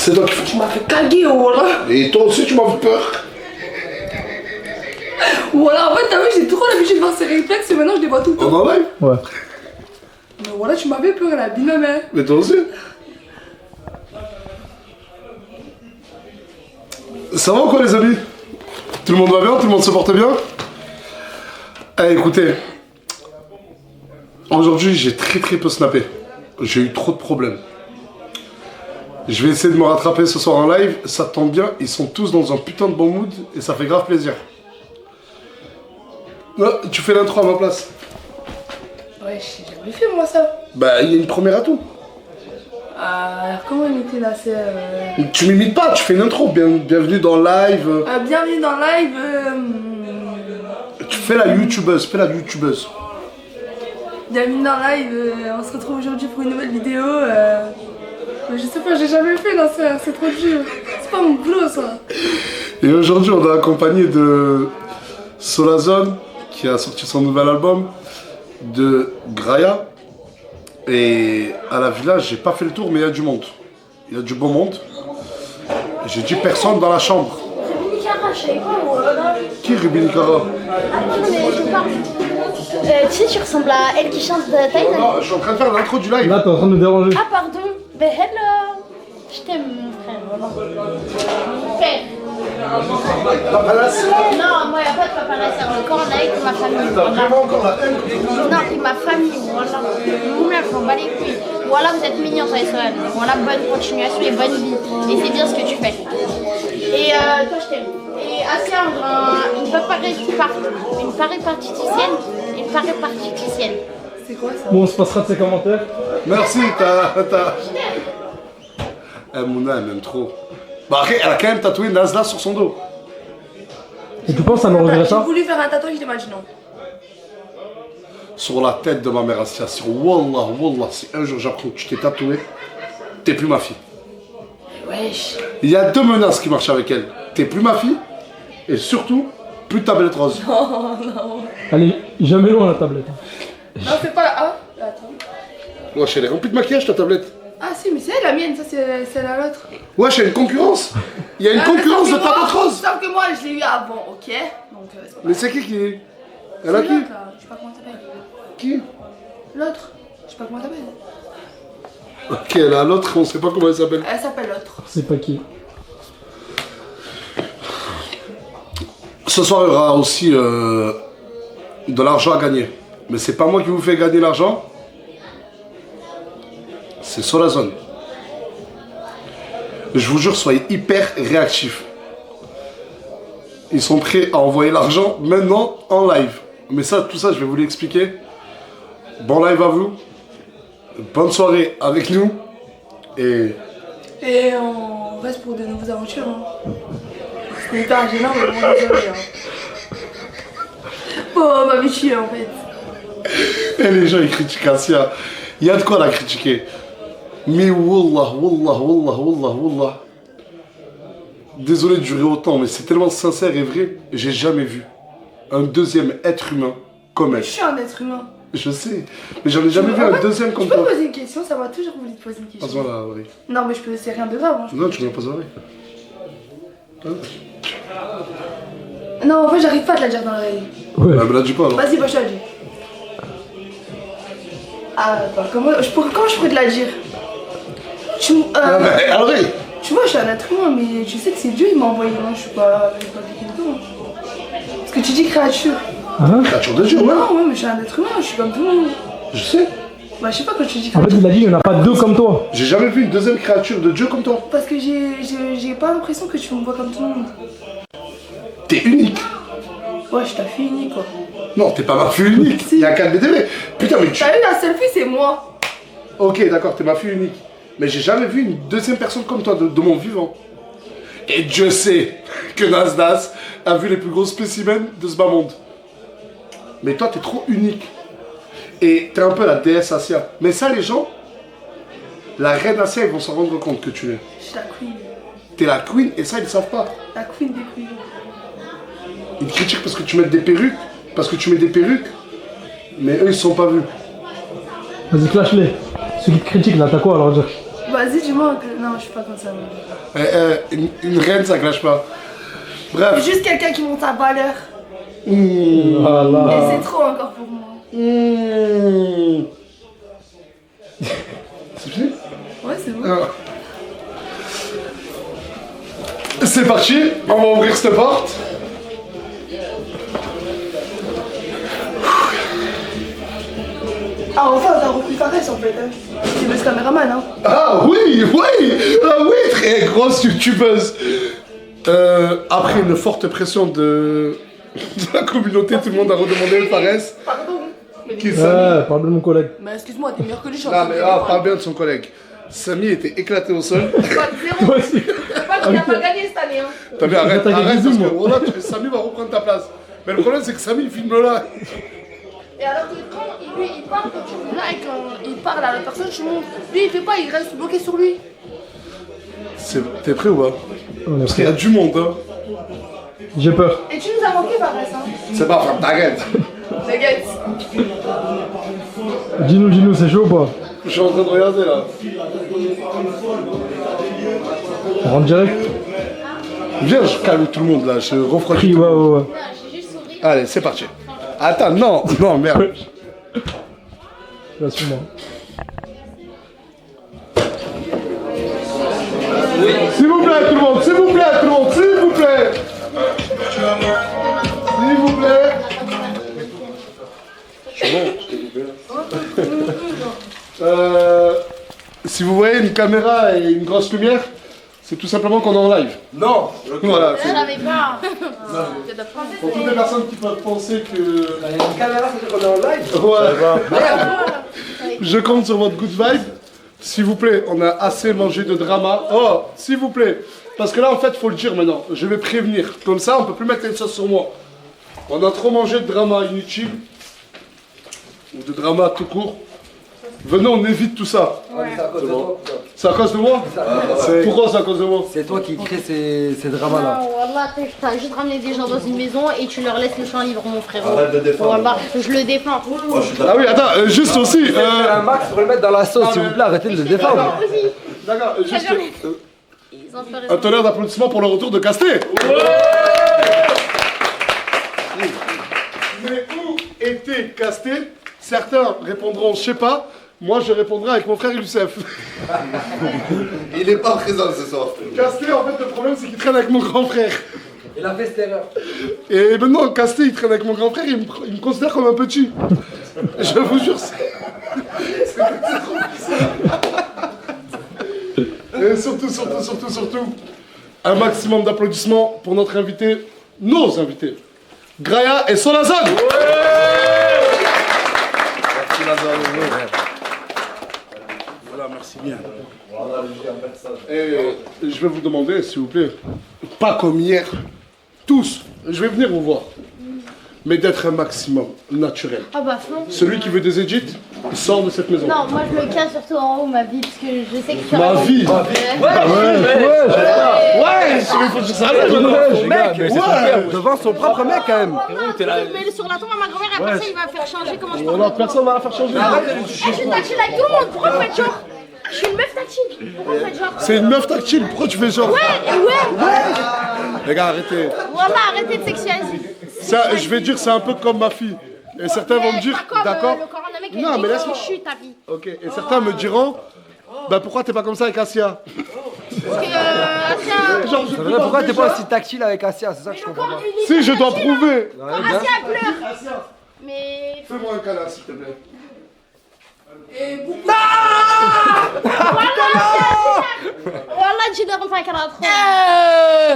C'est toi qui fais. Tu m'as fait caguer, voilà. Et toi aussi, tu m'as fait peur. Voilà, en fait, t'as vu, j'ai trop l'habitude de voir ces réflexes et maintenant je les vois tout le temps. On en live? Ouais. Mais voilà, tu m'avais peur, la binôme, hein. Mais toi aussi. Ça va ou quoi, les amis? Tout le monde va bien? Tout le monde se porte bien? Eh, écoutez. Aujourd'hui, j'ai très peu snappé. J'ai eu trop de problèmes. Je vais essayer de me rattraper ce soir en live. Ça tombe bien, ils sont tous dans un putain de bon mood et ça fait grave plaisir. Non, tu fais l'intro à ma place. Ouais, j'ai jamais fait moi ça. Bah, il y a une première atout. Alors, comment imiter là? C'est. Tu m'imites pas, tu fais une intro. Bienvenue dans live. Bienvenue dans live. Tu fais la youtubeuse, fais la youtubeuse. Bienvenue dans live. On se retrouve aujourd'hui pour une nouvelle vidéo. Je sais pas, j'ai jamais fait, non, c'est trop dur. C'est pas mon boulot ça. Et aujourd'hui, on est accompagné de Solazone, qui a sorti son nouvel album, de Graya. Et à la villa, j'ai pas fait le tour, mais il y a du monde. Il y a du beau monde. J'ai dit personne dans la chambre. Rubini Cara, je savais pas moi. Qui Rubini Cara? Attends, mais je parle. Tu sais, tu ressembles à elle qui chante Titan. Non, je suis en train de faire l'intro du live. Là, t'es en train de nous déranger. Ah, pardon. Ben, hello. Je t'aime, mon frère. Voilà. Mon père. Paparazzi. Non, moi, il n'y a pas de paparazzi. Encore là avec ma famille. T'as Voilà. vraiment encore la haine contre moi? Non, avec ma famille. Voilà. Mon mère, je m'en bats les couilles. Voilà, vous êtes mignons, toi et Solal. Voilà, bonne continuation et bonne vie. Et c'est bien ce que tu fais. Et toi, je t'aime. Et assez une paripartiticienne. Une paripartiticienne. C'est quoi ça? Bon, on se passera de ses commentaires. Merci, t'as... Mouna, elle m'aime trop. Bah après, elle a quand même tatoué Nazla sur son dos. Et tu penses ça nous reverrait J'ai ça? voulu faire un tatouage, il m'a dit non. Sur la tête de ma mère Assia, sur Wallah, Wallah, si un jour j'apprends que tu t'es tatoué, t'es plus ma fille. Wesh. Il y a deux menaces qui marchent avec elle. T'es plus ma fille, et surtout, plus de tablette rose. Oh non. Allez, jamais loin la tablette. Non, c'est pas la A. Attends. Wesh, elle est remplie de maquillage ta tablette. Ah si, mais c'est elle la mienne, ça c'est la l'autre. Wesh, il y a une concurrence. Il y a une concurrence de tablette rose. Sauf que moi, je l'ai eu avant, ok? Donc, c'est pas Mais c'est qui est? Elle a C'est qui? l'autre, là. Je sais pas comment elle s'appelle. Qui? L'autre. Je sais pas comment elle s'appelle. Ok, elle a l'autre, on sait pas comment elle s'appelle. Elle s'appelle l'autre. C'est pas qui. Ce soir, il y aura aussi de l'argent à gagner. Mais c'est pas moi qui vous fais gagner l'argent. C'est Solazone. Je vous jure, soyez hyper réactifs. Ils sont prêts à envoyer l'argent maintenant en live. Mais ça, tout ça, je vais vous l'expliquer. Bon live à vous. Bonne soirée avec nous. Et Et on reste pour de nouvelles aventures. Hein. C'était hyper gênant, mais bon, désolé. Hein. Oh, ma bichie, en fait. Et les gens ils critiquent Assia. Il y a de quoi la critiquer. Mais wallah, wallah, wallah, wallah, wallah. Désolé de durer autant, mais c'est tellement sincère et vrai. J'ai jamais vu un deuxième être humain comme elle. Je suis un être humain. Je sais, mais j'en ai jamais vu En un fait, deuxième comme Je peux toi. te poser une question, ça m'a toujours voulu te poser une question. Passe-moi là, oui. Non, mais je peux, c'est rien de grave. Hein. Non, tu me la poses l'oreille. Non, en fait, j'arrive pas à te la dire dans l'oreille. Ouais. Ah, me la dis pas alors. Vas-y, bah, je te la dis. Ah, bah, comment je pourrais te la dire? Ah, mais, à l'oreille. Tu vois, je suis un être humain, mais tu sais que c'est Dieu qui m'a envoyé. Moi, je suis pas quelqu'un d'autre. Parce que tu dis créature. Hein? Créature de Dieu, ouais. Non, ouais, mais je suis un être humain, je suis comme tout le monde. Je sais. Bah, je sais pas quand tu dis En fait, créature. il a dit il n'y en a pas deux comme toi. J'ai jamais vu une deuxième créature de Dieu comme toi. Parce que j'ai pas l'impression que tu me vois comme tout le monde. T'es unique. Ouais, je suis ta fille unique, quoi. Non, t'es pas ma fille unique. Si. Il y a 4 BTV. Putain, mais tu. T'as eu la seule fille, c'est moi. Ok, d'accord, t'es ma fille unique. Mais j'ai jamais vu une deuxième personne comme toi de mon vivant. Et Dieu sait que Nasdas a vu les plus gros spécimens de ce bas monde. Mais toi, t'es trop unique. Et t'es un peu la déesse Assia. Mais ça, les gens, la reine Assia, ils vont s'en rendre compte que tu l'es. Je suis la queen. T'es la queen, et ça, ils ne savent pas. La queen des queens. Ils te critiquent parce que tu mets des perruques. Parce que tu mets des perruques. Mais eux, ils se sont pas vus. Vas-y, clash-les. Celui qui te critique là, t'as quoi alors à dire? Vas-y, dis-moi que. Non, je suis pas comme ça. Une reine, ça clash pas. Bref. Juste quelqu'un qui monte sa valeur. Voilà. Et c'est trop encore pour moi. C'est fini? Ouais, c'est bon. Ah. C'est parti, on va ouvrir cette porte. Ah, enfin, t'as repris Fares en fait. Hein. C'est le caméraman, hein. Ah oui, très grosse youtubeuse. Après une forte pression de la communauté, tout le monde a redemandé le Fares. Pardon. Mais Qui est Samy. Ouais, parle de mon collègue. Mais excuse-moi, t'es meilleur que lui, je suis en Non train de mais défendre. parle bien de son collègue. Samy était éclaté au sol. Pas de zéro. Toi aussi. Pas qu'il a pas gagné cette année, hein. T'as vu, arrête, T'as gagné arrête, deux, parce que moi. voilà, Samy va reprendre ta place. Mais le problème c'est que Samy il filme là. Et alors que quand lui il parle, quand tu là et quand il parle à la personne, tu montes. Lui il fait pas, il reste bloqué sur lui. T'es prêt ou pas? On est Parce qu'il y a du monde, hein. J'ai peur. Et tu nous as manqué, Fares, hein. C'est pas ferme ta gueule. T'inquiète. Dis-nous, c'est chaud ou pas? Je suis en train de regarder là. On rentre direct? Viens, je calme tout le monde là, je refroidis. Crie, ouais. J'ai juste souri. Allez, c'est parti. Attends, non, merde. Là, suis-moi. S'il vous plaît, tout le monde, s'il vous plaît, tout le monde, s'il vous plaît. S'il vous plaît. Si vous voyez une caméra et une grosse lumière, c'est tout simplement qu'on est en live. Non. Voilà. Je savais pas. Pour toutes les personnes qui peuvent penser que... Il y a une caméra, c'est qu'on est en live. Ouais. Je compte sur votre good vibe. S'il vous plaît, on a assez mangé de drama. Oh, s'il vous plaît. Parce que là, en fait, il faut le dire maintenant. Je vais prévenir. Comme ça, on peut plus mettre une sauce sur moi. On a trop mangé de drama inutile. Ou de drama tout court. Venez, on évite tout ça. C'est à cause de toi. C'est à cause de moi? Pourquoi c'est à cause de moi? C'est toi qui crée ces dramas-là. Non, Wallah, t'as juste ramené des gens dans une maison et tu leur laisses le champ libre, mon frérot. Arrête de défendre. Wallah, je le défends. Ah oui, attends, juste aussi. Un max pour le mettre dans la sauce, s'il vous plaît, arrêtez de le défendre. D'accord, juste. Ils ont fait Un tonnerre d'applaudissements pour le retour de Casté. Mais où était Casté? Certains répondront, je sais pas. Moi, je répondrai avec mon frère Youssef. Il n'est pas présent ce soir. Casté, en fait, le problème, c'est qu'il traîne avec mon grand frère. Il a fait cette erreur. Et maintenant, Casté, il traîne avec mon grand frère, il me considère comme un petit. Je vous jure, c'est trop bizarre. Et surtout, un maximum d'applaudissements pour notre invité, nos invités, Graya et Solazad. Merci Lazare. Voilà, merci bien. Et je vais vous demander, s'il vous plaît, pas comme hier, tous, je vais venir vous voir, mais d'être un maximum naturel. Ah bah fond. Celui qui veut des edits, il sort de cette maison. Non, moi je le casse surtout en haut, ma vie, parce que je sais que tu Ma vie. Ouais, il faut dire ça. Mec, devant son propre mec quand même. Mais sur la tombe à ma grand-mère, et après ça, il va faire changer comment je parle. Non, personne va la faire changer. Je suis tactile avec tout le monde, pourquoi vous faites genre? Je suis une meuf tactile, pourquoi vous faites genre? C'est une meuf tactile, pourquoi tu fais genre? Ouais. Les gars, arrêtez. Voilà, arrêtez de sexualiser. Ça, je vais dire, c'est un peu comme ma fille. Et certains vont me dire, Pas comme, d'accord. le corps d'un mec Non, mais laisse-moi. je suis ta vie. Ok, et certains me diront, bah pourquoi t'es pas comme ça avec Asia? Parce que, Asia, Genre, je Pourquoi t'es pas aussi tactile avec Asia? C'est ça que je comprends pas. Si, je dois prouver. Asia pleure. Mais Fais-moi un câlin, s'il te plaît. voilà, tu dois rentrer avec un autre.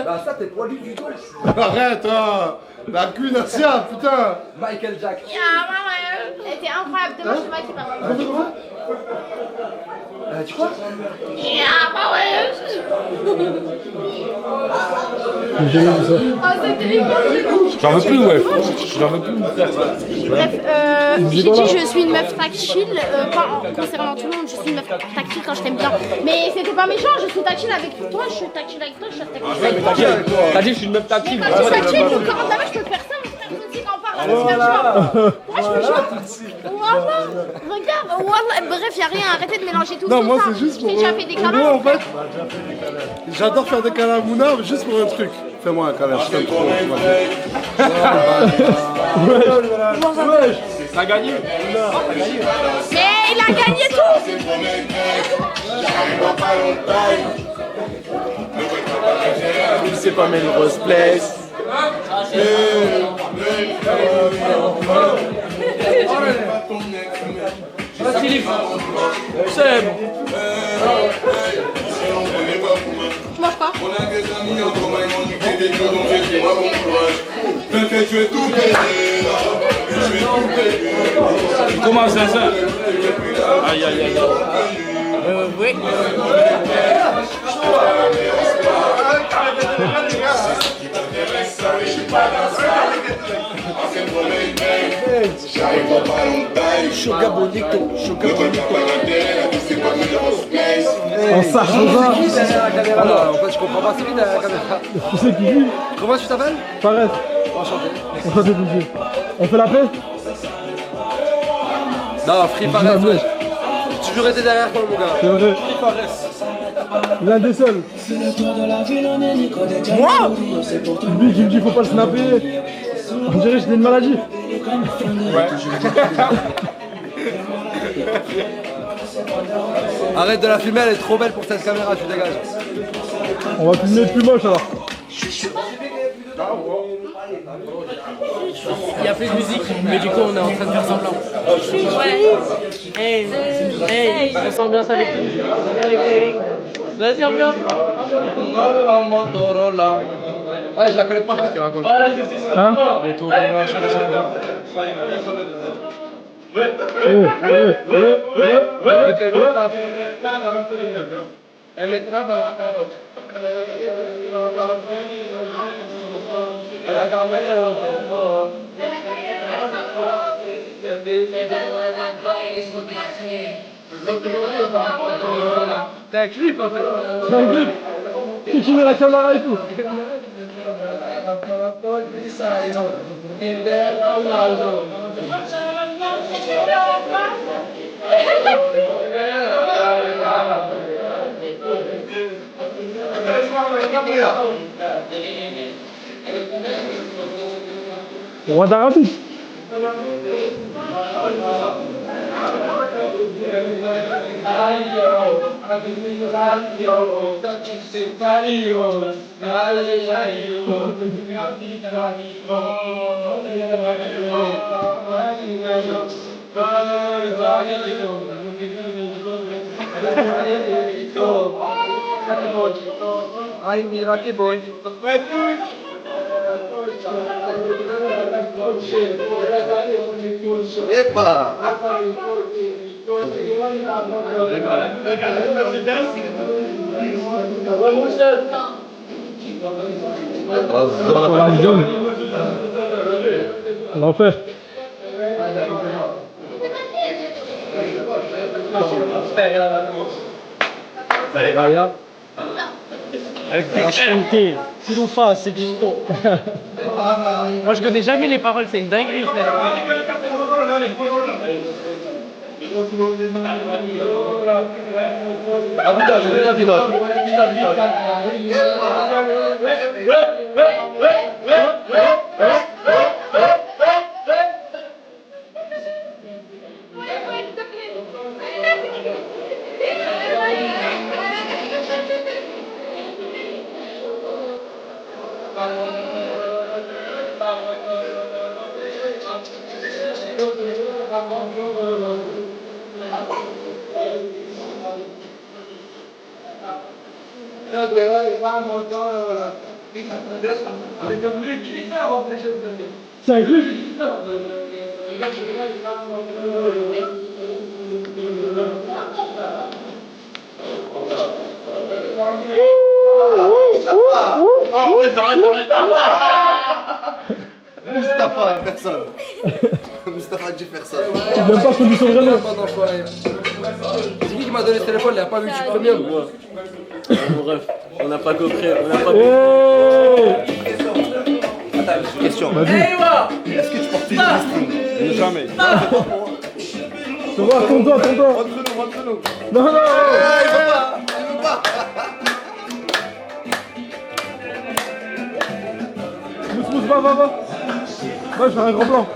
Bah ça t'es poilu du tout. Arrête, hein. La queen Asia, putain. Michael Jack. Elle était incroyable, demain je te maquille. Tu crois? J'ai jamais vu ça. J'en veux plus, ouais. J'en veux plus. Bref, j'ai dit je suis une meuf tactile, pas en concernant tout le monde, je suis une meuf tactile quand je t'aime bien. Mais c'était pas méchant, je suis tactile avec toi, je suis tactile avec toi, je suis tactile avec toi. T'as dit que je suis une meuf tactile. Quand je suis tactile, le corps de la meuf, je peux faire ça, mon frère, aussi, quand on parle Voilà. Regarde, voilà. Bref, y a rien, arrêtez de mélanger tout ça. Non, moi c'est juste pour. J'ai déjà fait des Moi câlins. en fait, j'adore faire des câlins à Mouna, mais juste pour un truc. Fais-moi un câlin, je t'aime trop. T'as gagné. Mais il a gagné tout. C'est pas Melrose Place. C'est Je mange pas. comment ça? Aïe, aïe, aïe. Oui. Sugar bonito, sugar bonito. En Sarkozy. En fait, je comprends pas, c'est qui la caméra? Tu sais qui vit? Comment tu t'appelles? Fares. Enchanté. Enchanté de vous. On fait la paix? Non, Free Fares, wesh. J'ai toujours été derrière toi, mon gars. C'est vrai. L'un des seuls. Moi? Lui qui me dit faut pas le snapper. On dirait que j'ai une maladie. Arrête de la filmer, elle est trop belle pour cette caméra, tu dégages. On va filmer le plus moche alors. Il y a plus de musique, mais du coup on est en train de faire semblant. Hey, hey, on s'ambiance avec lui. Vas-y, ambiance. Ouais, je la connais pas, qu'est-ce que tu racontes? Hein? Elle mettra dans la carotte. T'as un clip en fait. C'est un clip. Qui filme la caméra et tout. Rwanda rapide. Ai, mira que bom. Epa! Voilà, une jaune. L'enfer. Regarde. Avec dextérité. C'est face, c'est du ton. Moi je connais jamais les paroles, c'est une dinguerie frère. C'est un clip. Mustapha, personne. Mustapha dit personne. Tu n'aimes pas condition vraiment. C'est qui m'a donné ce téléphone? Il a pas vu YouTube Premium. Bon, bref, on n'a pas compris, Hey. Attends, question. Vas-y. Est-ce que tu portes Jamais. Tu vois, ton doigt. Non, non. Mousse, va. Va, je fais un grand plan.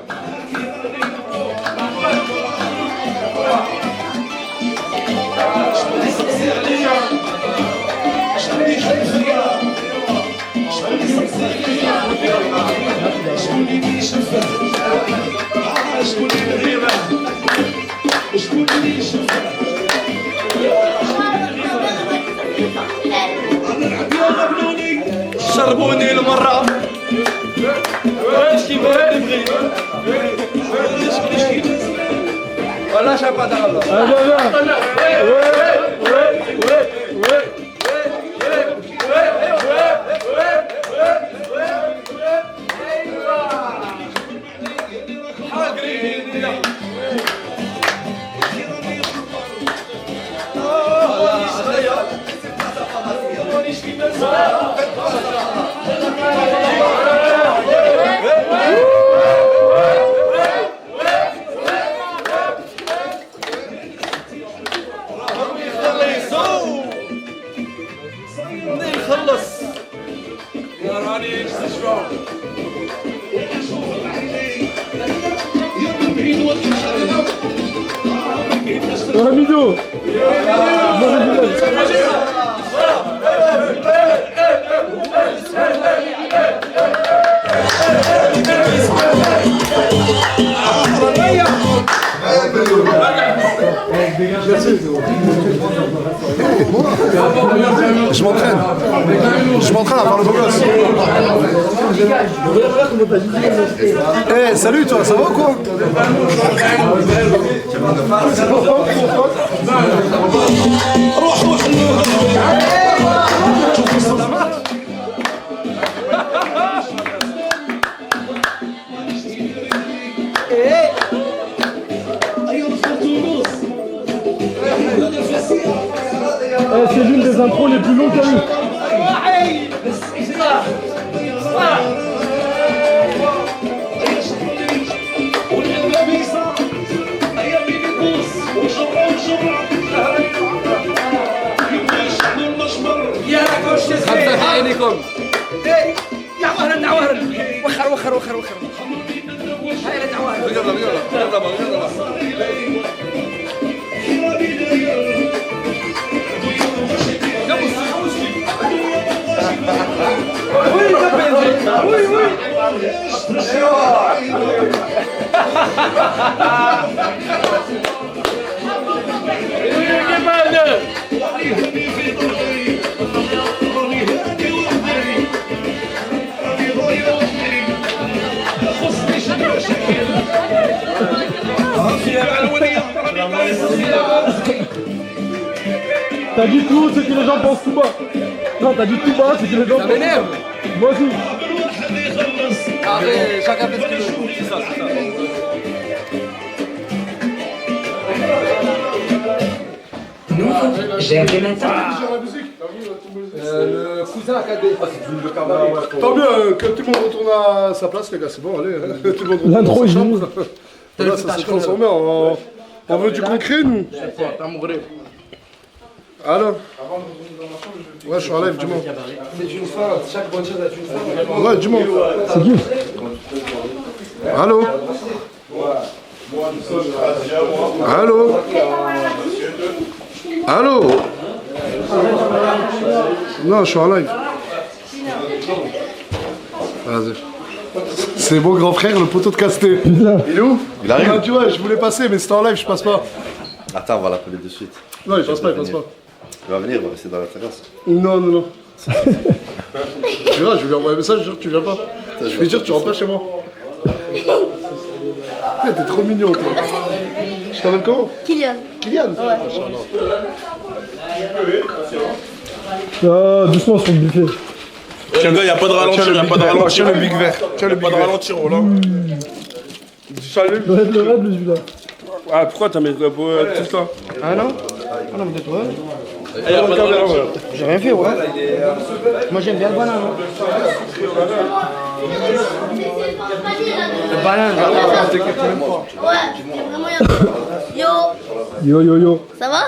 شربوني المرة واش كيبان نبغي ولا شابا دابا Ramiro. Je m'entraîne à faire le beau gosse. Eh, salut toi, ça va ou quoi? C'est l'une des intros les plus longues qu'il y a eu. T'as dit tout ce que les gens pensent tout bas. Non, t'as dit tout bas ce que les gens pensent. Ça m'énerve. Moi aussi. Allez, chacun fait ce qu'il veut. C'est ça. J'ai appelé maintenant. Le cousin à cadet. Tant mieux que tout le monde retourne à sa place, les gars, c'est bon, allez. Tout le monde retourne L'intro à est sa géniale. chambre. Là, ça s'est transformé en... On veut du concret, nous. Alors ouais, je suis en live, dis-moi. C'est une fin, chaque bonne chose a une fin. Ouais, dis-moi. C'est qui? Allô Allô Allô Non, je suis en live. Vas-y. C'est mon grand frère, le poteau de Casté. Il est où? Il arrive. Ah, tu vois, je voulais passer, mais c'était en live, je passe pas. Attends, on va l'appeler de suite. Non, il passe pas. Il va venir, il va rester dans la terrasse. Non. Tu verras, je vais lui envoyer un message, je jure que tu viens pas. Je vais dire, tu rentres pas chez moi. T'es trop mignon, toi. Je t'appelle comment? Kylian. Kylian? Ah, doucement sur le buffet. Tiens, gars, y'a pas de ralentir, y'a pas de ralentir. Tiens le big vert. Tiens le Pas big de vert. ralentir, voilà. Salut. Le raid, celui-là. Ah, pourquoi t'as mis tout ça? Ah non? Ah non, mais de toi. Ah, y'a pas de ralentir. j'ai rien fait, ouais. Moi j'aime bien le banane. Le banane, Yo, Yo. ça va?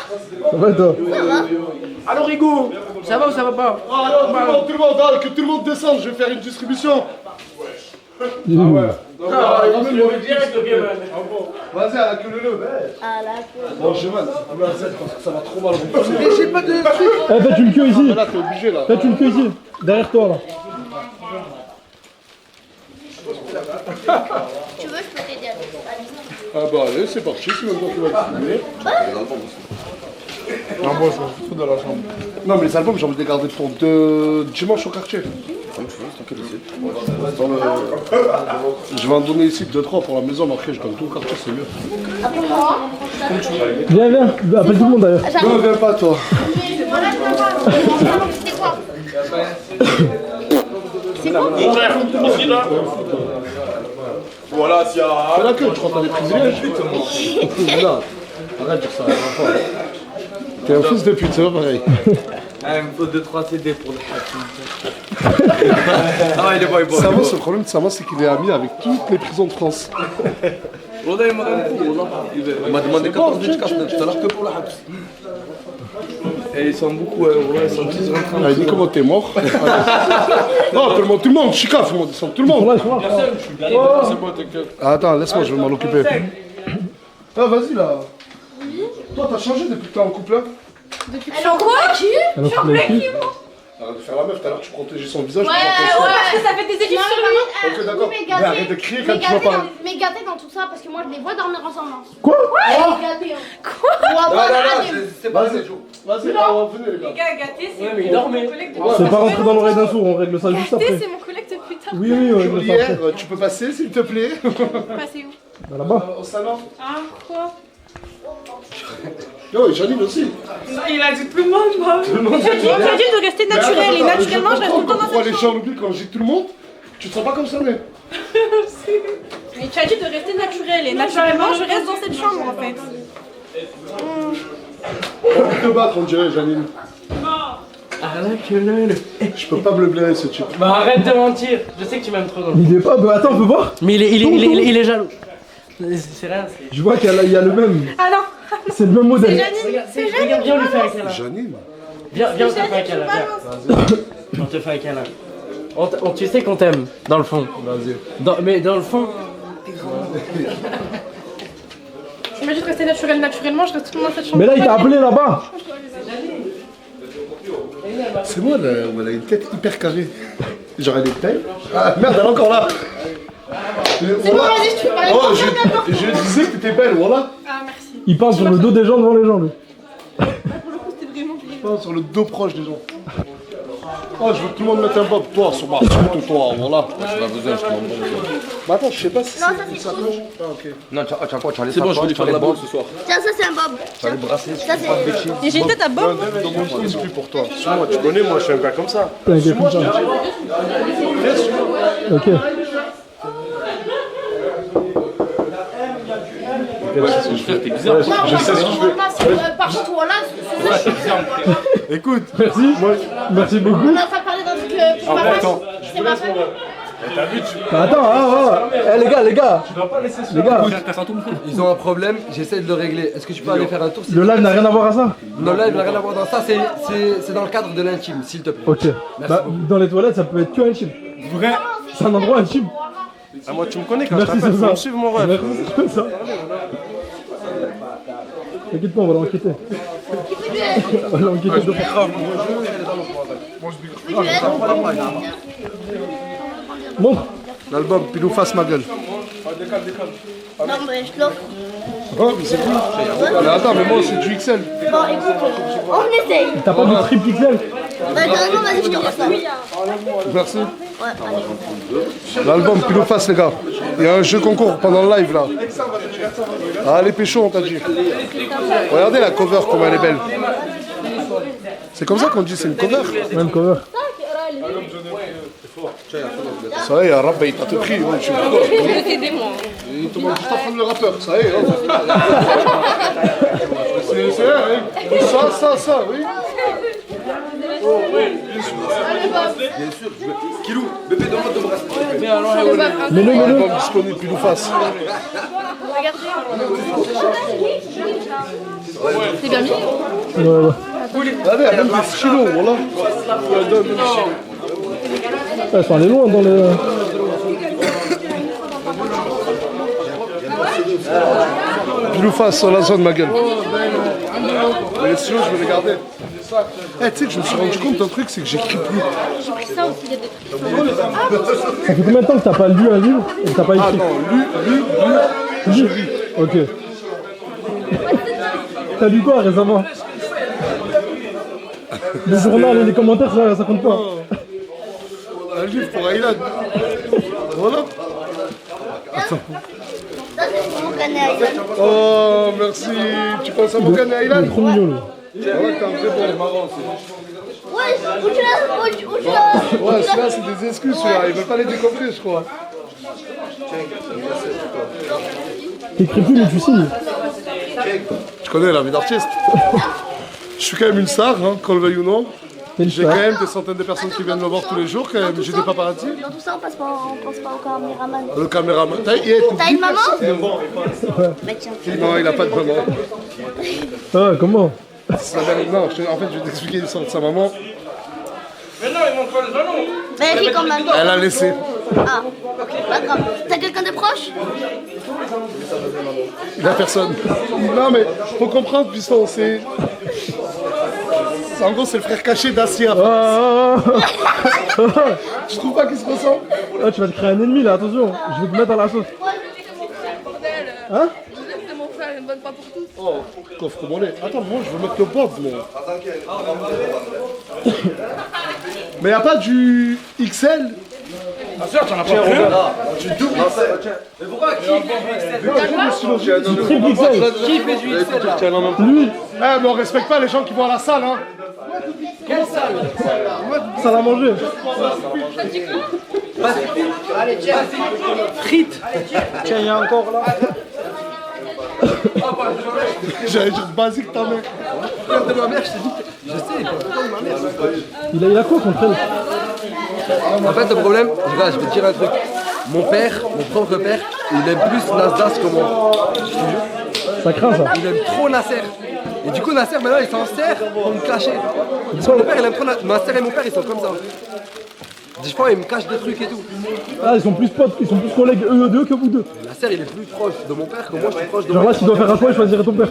Ça va toi? Ça va? Alors Rigo, ça va ou ça va pas? Alors, tout le monde, que tout le monde descende, je vais faire une distribution. Vas-y, à la queue le. À la queue. Bon, j'ai mal. Parce que ça va trop mal. Mais j'ai pas de truc. Eh, faites une queue ici. Là, t'es obligé là. Faites une queue ici. Derrière toi là. Tu veux, je peux t'aider à distance. Ah bah allez, c'est parti, c'est même toi qui vas distribuer. Non, bon, je m'en fous de la chambre. Non, mais les albums, j'ai envie de les garder pour dimanche au quartier. Je vais en donner ici 2-3 pour la maison, mais après je donne tout le quartier, c'est mieux. Après moi, Viens. Appelle tout le monde d'ailleurs. Non, viens pas toi. voilà, c'était quoi? C'est quoi? Voilà, s'il y a. Fais la queue, tu crois que t'as des privilèges? Non, arrête de dire ça, t'es un fils de pute, c'est pas pareil. Il me faut 2-3 CD pour le hack. Ah, il est bon, il est bon. Samo, le problème de Samo, c'est qu'il est ami avec toutes les prisons de France. Il m'a demandé 14 minutes tout à l'heure que pour la hack. Et ils sont beaucoup, ouais, ils sont tous rentrés. Ah, il dit comment t'es mort. Non, tout le monde, Chica, tout le monde descend, tout le monde. C'est bon, t'inquiète. Attends, laisse-moi, je vais m'en occuper. Ah, vas-y là. Toi, t'as changé depuis que t'es en couple là? Elle en quoi? Alors tu l'as qui? Arrête de faire la meuf, tout à l'heure tu protégeais son visage. Parce que ça fait des études sur lui. Ok, d'accord. Mais arrête de crier quand tu vas parler. Mais gâté dans tout ça, parce que moi je les vois dormir ensemble. Quoi? Gâté. Quoi? C'est pas Vas-y, venez les gars. Gâté, c'est mais il dormait. C'est pas rentré dans l'oreille d'un sourd, on règle ça juste après. c'est mon collègue de putain. Oui, on règle ça Juliette, après. tu peux passer s'il te plaît? Passez où? Bah, là-bas. Au salon. Ah, quoi? Yo, et Janine aussi. Il a dit tout le monde, moi. Tout le monde J'ai dit de rester naturel et naturellement, je reste tout le temps dans Pourquoi cette les chambre. gens oublient quand je dis tout le monde? Tu te sens pas concerné? Mais tu as dit de rester naturel et naturellement, je reste dans cette chambre en fait. Te battre, on dirait, Janine. Je peux pas me le blairer ce type. Bah arrête de mentir, je sais que tu m'aimes trop. Il est pas. Bah attends, on peut voir. Mais il est jaloux. C'est rien, c'est... Je vois qu'il y a le même. Ah non, C'est le même modèle. Viens lui faire un câlin. Janine? Viens, on te fait un câlin. On te fait un câlin. Tu sais qu'on t'aime, dans le fond. Vas-y. Mais dans le fond... tu m'as dit de rester naturellement, je reste tout le temps dans cette chambre. Mais là, il t'a appelé là-bas. C'est moi, elle a une tête hyper carrée. Genre elle est belle. Ah merde, elle est encore là. Voilà. Oh, je disais que t'étais belle, voilà. Ah merci. Il parle sur le dos des gens devant les gens, lui. Pour le coup, c'était vraiment Je parle sur le dos proche des gens. Oh, je veux que tout le monde mette un bob, toi, sur ma surtout toi, voilà. J'ai pas besoin, je t'en Bah attends, je sais pas si Non, ça c'est c'est ça. cool. Ah ok. Non, tu as quoi? Tu as les C'est bon, je vais lui faire la boule ce soir. Tiens, ça c'est un bob. Tu as les bracelets, Ça c'est. Et j'ai une tête à Bob. Dans mon esprit pour toi. Moi, tu connais, moi je suis un gars comme ça. T'inquiète, comme ça. Ok. T'es bizarre. Je sais ce que je fais. Par contre, voilà, c'est ça, je suis. Écoute, Merci beaucoup. On est en train de parler d'un truc que en même temps, c'est ma famille. Attends, les gars. Les gars. Ils ont un problème, j'essaie de le régler. Est-ce que tu peux aller faire un tour Le live n'a rien à voir à ça. Non, là, il n'a rien à voir dans ça, c'est dans le cadre de l'intime, s'il te plaît. Ok. Bah, dans les toilettes, ça peut être que intime. vrai. C'est un endroit intime. Ah, moi, tu me connais quand Merci, je t'appelle, c'est faut ça. me suivre mon rêve. Merci, c'est ça. T'inquiète pas, on va l'enquêter. On va l'enquêter de Montre. L'album, Pilou face ma gueule. Non, mais je l'offre. Oh, mais c'est cool. Mais attends, mais moi, c'est du XL. Bon, écoute, on essaye. T'as pas de triple XL? Carrément, vas-y, je te reçois. Merci. Ouais, allez. L'album Pilou face, les gars. Il y a un jeu concours pendant le live, là. Ah, les péchos, on t'a dit. Regardez la cover, comment elle est belle. C'est comme ça qu'on dit, c'est une cover. Même cover. Ça y est, Rabbe, il t'a tout pris. Ouais, je suis il te demande juste à prendre le rappeur, ça y est. C'est vrai, oui. Ça, oui. Bien sûr, je veux. Kilou, bébé, demande de me respecter. Mais non, mais non. Album disponible, puis nous fasse. C'est bien mis. Ouais. Allez, elle donne des stylos, voilà. Elle donne des stylos. Elle sont allés loin dans le... Puis nous fasse sur la zone, ma gueule. Mais les stylos, je vais les garder. Eh, tu sais que je me suis rendu compte d'un truc, c'est que j'écris plus. Ça aussi, il y a des trucs. Ça fait combien de temps que t'as pas lu un livre et que t'as pas Ah écrit? non, Lu. Ok. T'as lu quoi récemment? Le journal et les commentaires, ça compte pas. Un livre pour Aylan. Voilà. Ça, c'est pour mon canet à Aylan. Oh, merci. Tu penses à mon gars Il est Aylan? trop mignon, lui. Ouais, t'es un vrai bon. Ouais, où tu l'as? Ouais, celui-là, c'est des excuses, celui-là. Ils veulent pas les décoffrer, je crois. T'écris plus, mais tu signes. Tu connais la vie d'artiste. Je suis quand même une star, hein, qu'on le veuille ou non. J'ai quand même des centaines de personnes qui viennent me voir tous les jours, quand même. J'ai des paparazzis. Dans tout ça, on pense pas au caméraman. Le caméraman. T'as une maman? Bah tiens. Non, il a pas de maman. Ah, comment? C'est la mère- Non, en fait, je vais t'expliquer l'histoire de sa maman. Bah écris quand même. Elle a laissé. Ah, pas grave. T'as quelqu'un de proche? Il a personne. Non, mais faut comprendre, piston, c'est. En gros, c'est le frère caché d'Asia. Je trouve pas qu'il se ressemble. Ah, tu vas te créer un ennemi là, attention. Je vais te mettre à la sauce. Hein? C'est mon frère, une bonne pas pour tous. Oh, coffre mon lait. Attends, moi je veux mettre le bob, moi. Mais y'a pas du XL? Tu doubles XL. Mais pourquoi qui fait du XL? Du triple XL. Qui fait du XL là? Lui, Eh, mais on respecte pas les gens qui vont à la salle, hein. Quelle salle? ça l'a mangé. Frites. Tiens, il y a encore là. J'allais dire basique ta mère. Frère de ma mère, je t'ai dit. Je sais, il Il a quoi contre elle? En fait, le problème, regarde, je vais te dire un truc. Mon père, mon propre père, il aime plus Nasdaq que moi. Je te jure. Ça craint ça. Il aime trop Nasser. Et du coup, Nasser, maintenant, il s'en sert pour me cacher. Parce que mon père, il aime trop Nasser et mon père, ils sont comme ça. Des fois, ils me cachent des trucs et tout. Ah, ils sont plus potes, ils sont plus collègues eux deux que vous deux. Nasser, il est plus proche de mon père que moi, je suis proche de Genre mon là, si tu dois faire un choix, je choisirais ton père.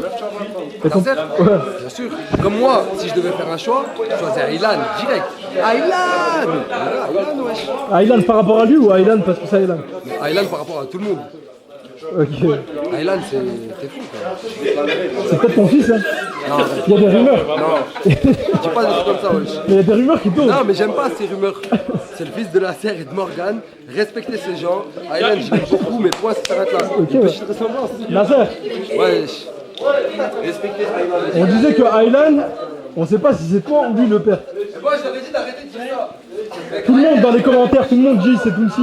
Et ton... Nasser, Ouais. bien sûr. Comme moi, si je devais faire un choix, je choisirais Aylan, direct. Aylan! Aylan, wesh. Aylan par rapport à lui ou Aylan parce que c'est Aylan? Aylan par rapport à tout le monde. Ok. Aylan, c'est fou, quoi. C'est peut-être ton fils, hein? Non, Il y a des rumeurs. non. Dis pas des trucs comme ça, wesh. Mais il y a des rumeurs qui tournent. Non, mais j'aime pas ces rumeurs. C'est le fils de Nasser et de Morgan. Respectez ces gens. Aylan, je l'aime beaucoup, mais point, ça s'arrête là. Une petite ressemblance. Nasser, Wesh. on disait que Aylan, on sait pas si c'est toi ou lui le père. Moi, je t'avais dit d'arrêter de dire ça. Tout le monde dans les commentaires, tout le monde dit c'est Tounsi.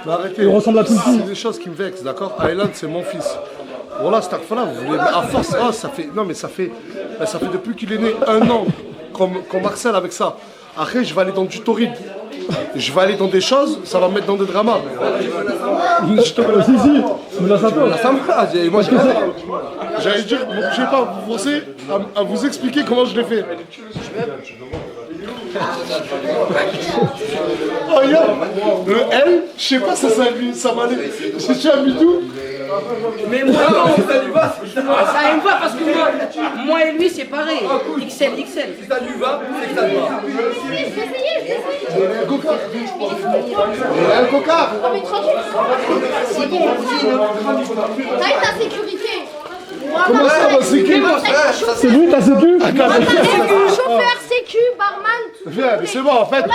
Mais arrêtez. Il ressemble à Tounsi. C'est des choses qui me vexent, d'accord? Aylan, c'est mon fils. Voilà, cette fois-là, vous voulez. À force, oh, ça fait. Non, mais ça fait depuis qu'il est né 1 an qu'on harcèle avec ça. Après, je vais aller dans du torride. Je vais aller dans des choses, ça va me mettre dans des dramas. Si, me laisse à toi. Ça me va, moi j'ai rien. J'allais dire, je vais pas vous forcer à vous expliquer comment je l'ai fait. Oh, yo, le L, je sais pas, ça m'a allé. J'ai un bidou. Mais moi, non, ça lui va parce que moi et lui, c'est pareil. XL. Si ça lui va, c'est que ça lui va. Un coca. Un coca. T'as eu ta sécurité. Comment ça, ma sécu? C'est lui ta sécu? Chauffeur, sécu, barman. Viens, mais c'est bon, en fait.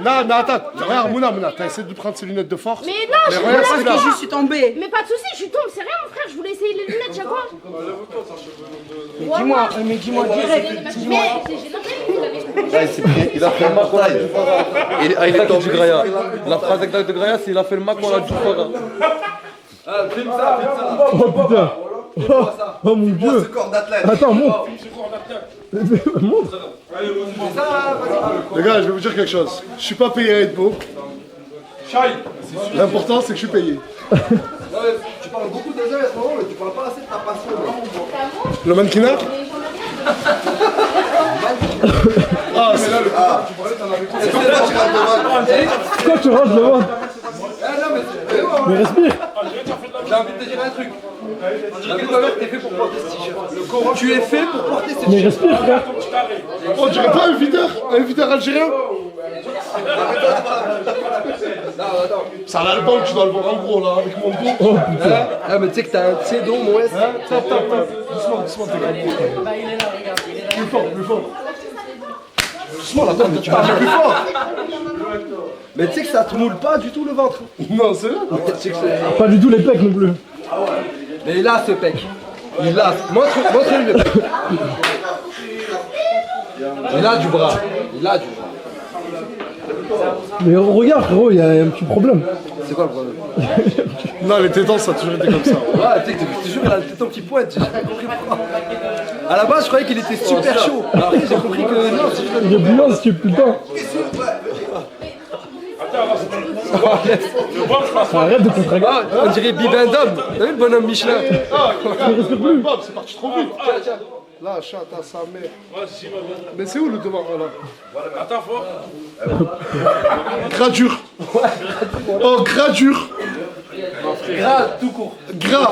Non, mais attends, regarde, Mouna, t'as essayé de prendre ses lunettes de force. Mais non, je regarde ce qu'il a. Je suis tombé. Mais pas de soucis, je tombe, c'est rien mon frère, je voulais essayer les lunettes, j'ai quoi? Mais dis-moi direct. Il a fait le mac, on l'a du Farah. Il est tombé du Graya. La phrase exacte de Graya, c'est il a fait le mac, on l'a du Farah. Oh putain. Oh mon dieu. Ce corps d'athlète. Attends, montre. Montre. Les gars, je vais vous dire quelque chose. Je suis pas payé à être beau. L'important, c'est que je suis payé. Tu parles beaucoup des heures à ce moment, mais tu parles pas assez de ta passion. Le mannequinat. Ah, c'est là le Pourquoi tu ranges le ventre? Mais respire. J'ai envie de te dire un truc. J'ai envie de dire que t'es fait pour porter ce t-shirt. Tu es fait pour porter ce Mais t-shirt. respire, frère. On dirait pas un videur algérien. Ça a l'album, tu dois le voir en gros là, avec mon dos. Oh putain. Ah, mais tu sais que t'as un tsédo, mon S. Doucement, t'es grand. Plus fort, plus fort. Doucement, là, mais tu parles plus fort. Mais tu sais que ça te moule pas du tout le ventre. Non, c'est vrai. Tu sais que c'est- Pas du tout les pecs non plus. Mais il a ce pec. Il a. Montre-lui le pec. Il a du bras. Il a du bras. Mais regarde, frérot, il y a un petit problème. C'est quoi le problème? Non, les tétons, ça a toujours été comme ça. Ouais, tu sais que je te jure, il a le téton qui pointe. J'ai jamais compris pourquoi. À la base, je croyais qu'il était super chaud. Alors après, j'ai compris que non, c'est juste Il est bouillant ce putain. Arrête de contracter. Ah, on dirait Bibendum. T'as vu le bonhomme Michelin? Bob, c'est parti trop vite. Là, chatte à sa mère. Mais c'est où le devant là? Attends, fort. Gradure. Oh, gradure. Gras, tout court. Gras.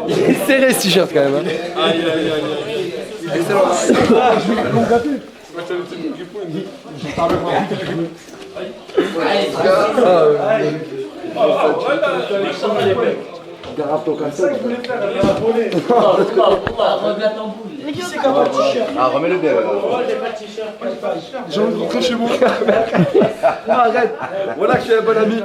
Il est serré ce t-shirt quand même. Hein. Excellent. Ah, remets-le bien. J'ai envie de rentrer chez moi. Arrête. Voilà que je suis un bon ami.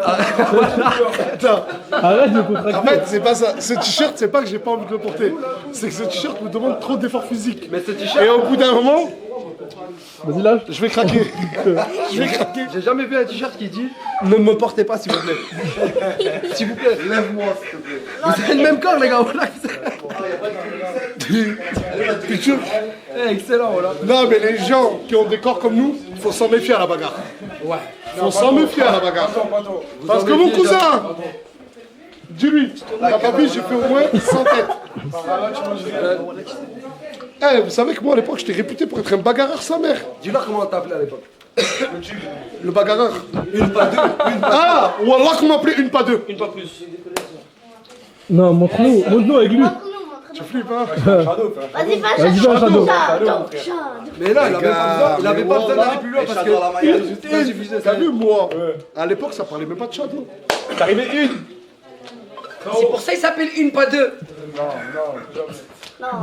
Putain. Arrête de En contracter. fait, c'est pas ça. Ce t-shirt, c'est pas que j'ai pas envie de le porter. C'est que ce t-shirt me demande trop d'efforts physiques. Mais ce t-shirt, Et au bout d'un moment, Vas-y, lâche. je vais craquer. Je vais craquer. j'ai jamais vu un t-shirt qui dit ne me portez pas s'il vous plaît. S'il vous plaît. Lève-moi, s'il te plaît. Vous avez le même corps les gars. Voilà. Putain. Excellent voilà. Non, mais les gens qui ont des corps comme nous, faut s'en méfier à la bagarre. Ouais. Faut s'en méfier à la bagarre. Parce que mon cousin, dis-lui, t'as pas vu, j'ai fait au moins 100 têtes. Eh, vous savez que moi à l'époque, j'étais réputé pour être un bagarreur sa mère. Dis-leur comment on t'appelait à l'époque. Le bagarreur. Une pas deux. Ah, Wallah qu'on m'appelait une pas deux. Non, montre-nous avec lui. Tu flippes, hein? Vas-y, va, Vas-y, va, Shadow. Mais là, il avait pas besoin, il avait pas besoin d'aller plus loin parce que Vas-y, t'as vu, moi, à l'époque, ça parlait même pas de Shadow. T'arrivais une. c'est pour ça qu'il s'appelle une pas deux.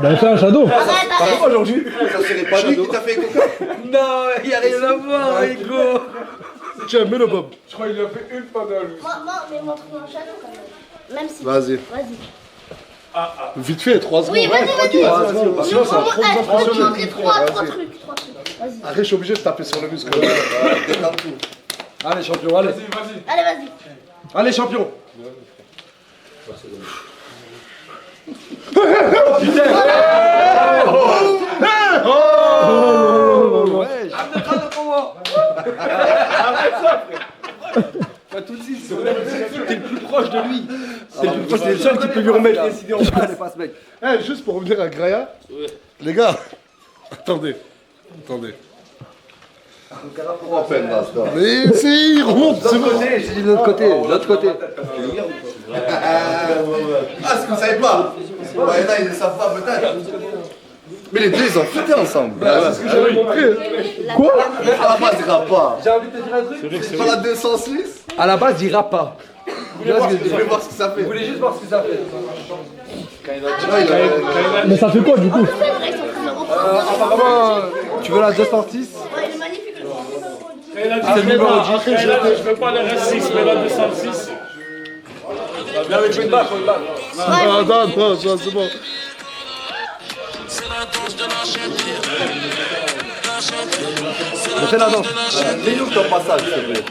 Ben, fais un Shadow. Arrête. Aujourd'hui, Ça serait pas lui qui t'a fait coca. Non, il y a rien à voir, Ego. tiens, mets le bob. Moi, mais montre-moi un château quand même. Même si. Vas-y. Vas-y. Vite fait, 3 secondes. Oui, vas-y. Sinon, ça va trop vous Montre-moi impressionner. trois trucs. Vas-y. Après, je suis obligé de taper sur le muscle. Détends tout. Allez, champion, allez. Allez, vas-y. Allez, champion. Ouais. Pas tout de suite, t'es le plus proche de lui. T'es le plus proche, t'es le seul qui peut lui remettre les idées en place. Allez, pas ce mec. Eh, juste pour revenir à Graya, les gars, attendez. Oh, peine, basta. Mais c'est, il remonte, c'est bon. Côté, j'ai dit de l'autre côté, de l'autre côté. Ah, ce que vous savez pas. Ouais, là, ils ne savent pas, peut-être. Mais les deux, ils ont fêté ensemble. C'est ce que j'avais compris. Quoi? À la base, il rappe pas. J'ai envie de te dire un truc. C'est pas la 206. À la base, il rappe pas. Je voulais voir ce que ça fait. Vous voulez juste voir ce que ça fait. Mais ça fait quoi du coup? Apparemment, tu veux la 206? Ouais, il est magnifique. C'est le numéro 10. Je veux pas le reste 6, mais la 206. Viens avec une balle, une balle. Ah, non, c'est bon. Fais la danse. Dis-nous ton passage, s'il te plaît.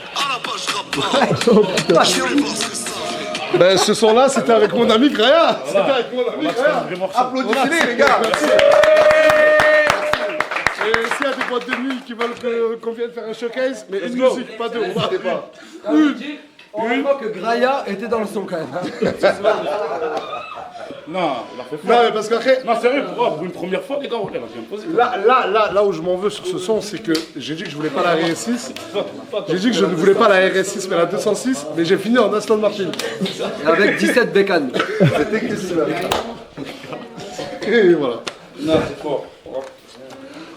Ben, ce son-là, c'était avec mon ami Graya. C'était avec mon ami Graya. Applaudissez-les, les gars. Et s'il y a des boîtes de nuit qui veulent qu'on vienne faire un showcase, mais une musique, pas deux. N'hésitez pas. Une fois que Graya était dans le son quand même. Non, Non, mais parce qu'après, non, sérieux, pour une première fois, les gars, on va bien poser. là où je m'en veux sur ce son, c'est que j'ai dit que je voulais pas la RS6. J'ai dit que je ne voulais pas la RS6, mais la 206, mais j'ai fini en Aston Martin. Avec 17 bécanes. C'était que cela. Et voilà. Non, c'est fort.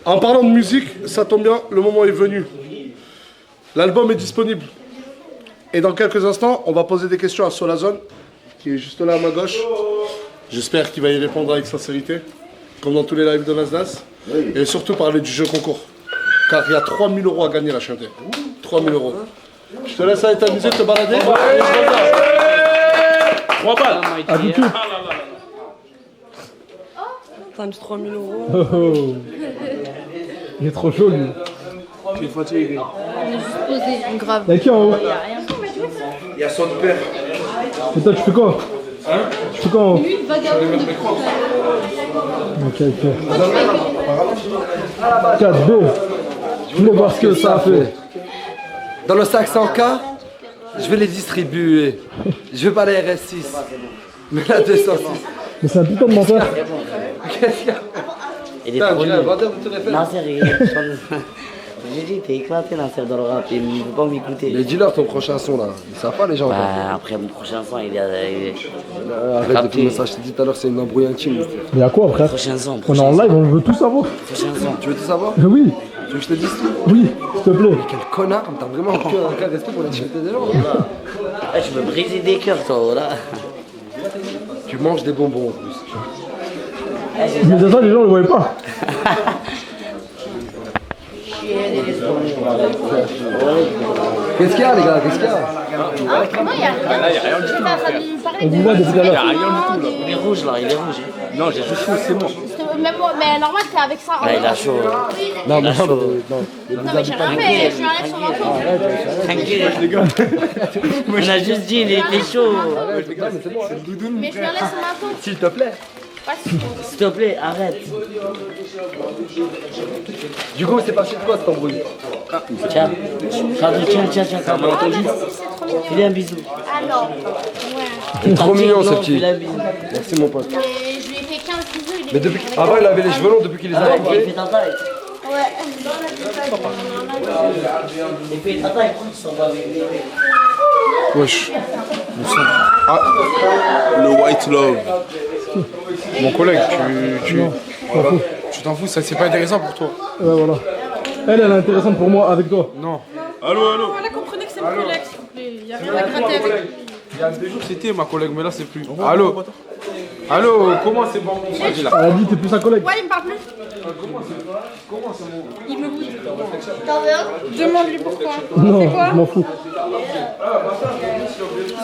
En parlant de musique, ça tombe bien, le moment est venu. L'album est disponible. Et dans quelques instants, on va poser des questions à Solazone, qui est juste là à ma gauche. J'espère qu'il va y répondre avec sincérité, comme dans tous les lives de Nasdaq. Et surtout parler du jeu concours. Car il y a 3 000 € à gagner la chanter. 3 000 €. Je te laisse aller t'amuser, te balader. 3 balles. À tout de suite. Times 3000 €. Oh, oh. Il est trop chaud lui. Tu es fatigué. Grave. Y'a qui en haut? Il y a son père. Et toi tu fais quoi? Tu fais quoi en haut? Ok, ok. 4B. Je voulais voir ce que ça a fait. Dans le sac 100K, je vais les distribuer. Je veux pas la RS6, mais la 206. Mais c'est un putain de menteur. Qu'est-ce qu'il y a? Il est Putain, trop tu l'as nul. vendeur, tu l'as fait. Non, sérieux. J'ai dit, t'es éclaté, Nasser, dans le rap. Il ne veut pas m'écouter. Mais dis-leur ton prochain son là. Ils savent pas les gens. Bah, après mon prochain son, il est. Arrête de filmer ça, je t'ai dit tout à l'heure, c'est une embrouille intime. Mais y'a quoi frère? Prochain son. On est en live, on veut tout savoir. Prochain son. Tu veux tout savoir? Oui, Tu veux que je te dise tout? oui, s'il te plaît. Quel connard, t'as vraiment aucun respect pour l'activité des gens. Ouais, tu veux briser des cœurs, toi, voilà. Tu manges des bonbons en plus. Mais ça, les gens le voyaient pas. Qu'est-ce qu'il y a les gars? Qu'est-ce qu'il y a? Non, il y a rien. Là, il n'y a rien du tout. On vous voit depuis tout à Il n'y a l'heure. rien du tout là. Il est rouge, là, il est rouge. Non, j'ai juste chaud, c'est bon. Mais normal, t'es avec ça. Là, il a chaud. Non, Il a chaud. Non, mais j'ai rien fait. Je suis un sur mon Tranquille, les gars. On a juste dit, il était chaud. Mais je suis un sur ma faute. S'il te plaît. S'il te plaît, arrête. Du coup, c'est parti de quoi cette embrouille? Tiens, tiens. T'as mal entendu? Fais-lui un bisou. Alors, ouais. Il est trop mignon ce petit. Fais-lui un bisou. Merci mon pote. Mais je lui ai fait 15 bisous. Il est Mais depuis avant il avait les cheveux longs depuis qu'il les a Arrête, il coupés. fait ta taille. Ouais. Il fait ta taille. Il s'en va avec les... Wesh. Le White Love. Mon collègue, tu t'en fous, ça c'est pas intéressant pour toi. Ouais, voilà. Elle est intéressante pour moi avec toi. Non. Allô. Voilà, comprenez que c'est mon collègue, s'il vous plaît. Il n'y a rien à gratter avec lui. Il y a 2 jours c'était ma collègue, mais là c'est plus. Allô. Comment c'est bon mon frère là? Elle a dit t'es plus sa collègue. Ouais, il me parle plus. Comment c'est mon. Il me boude. T'en veux un? Demande-lui pourquoi. Non, C'est quoi? je m'en fous.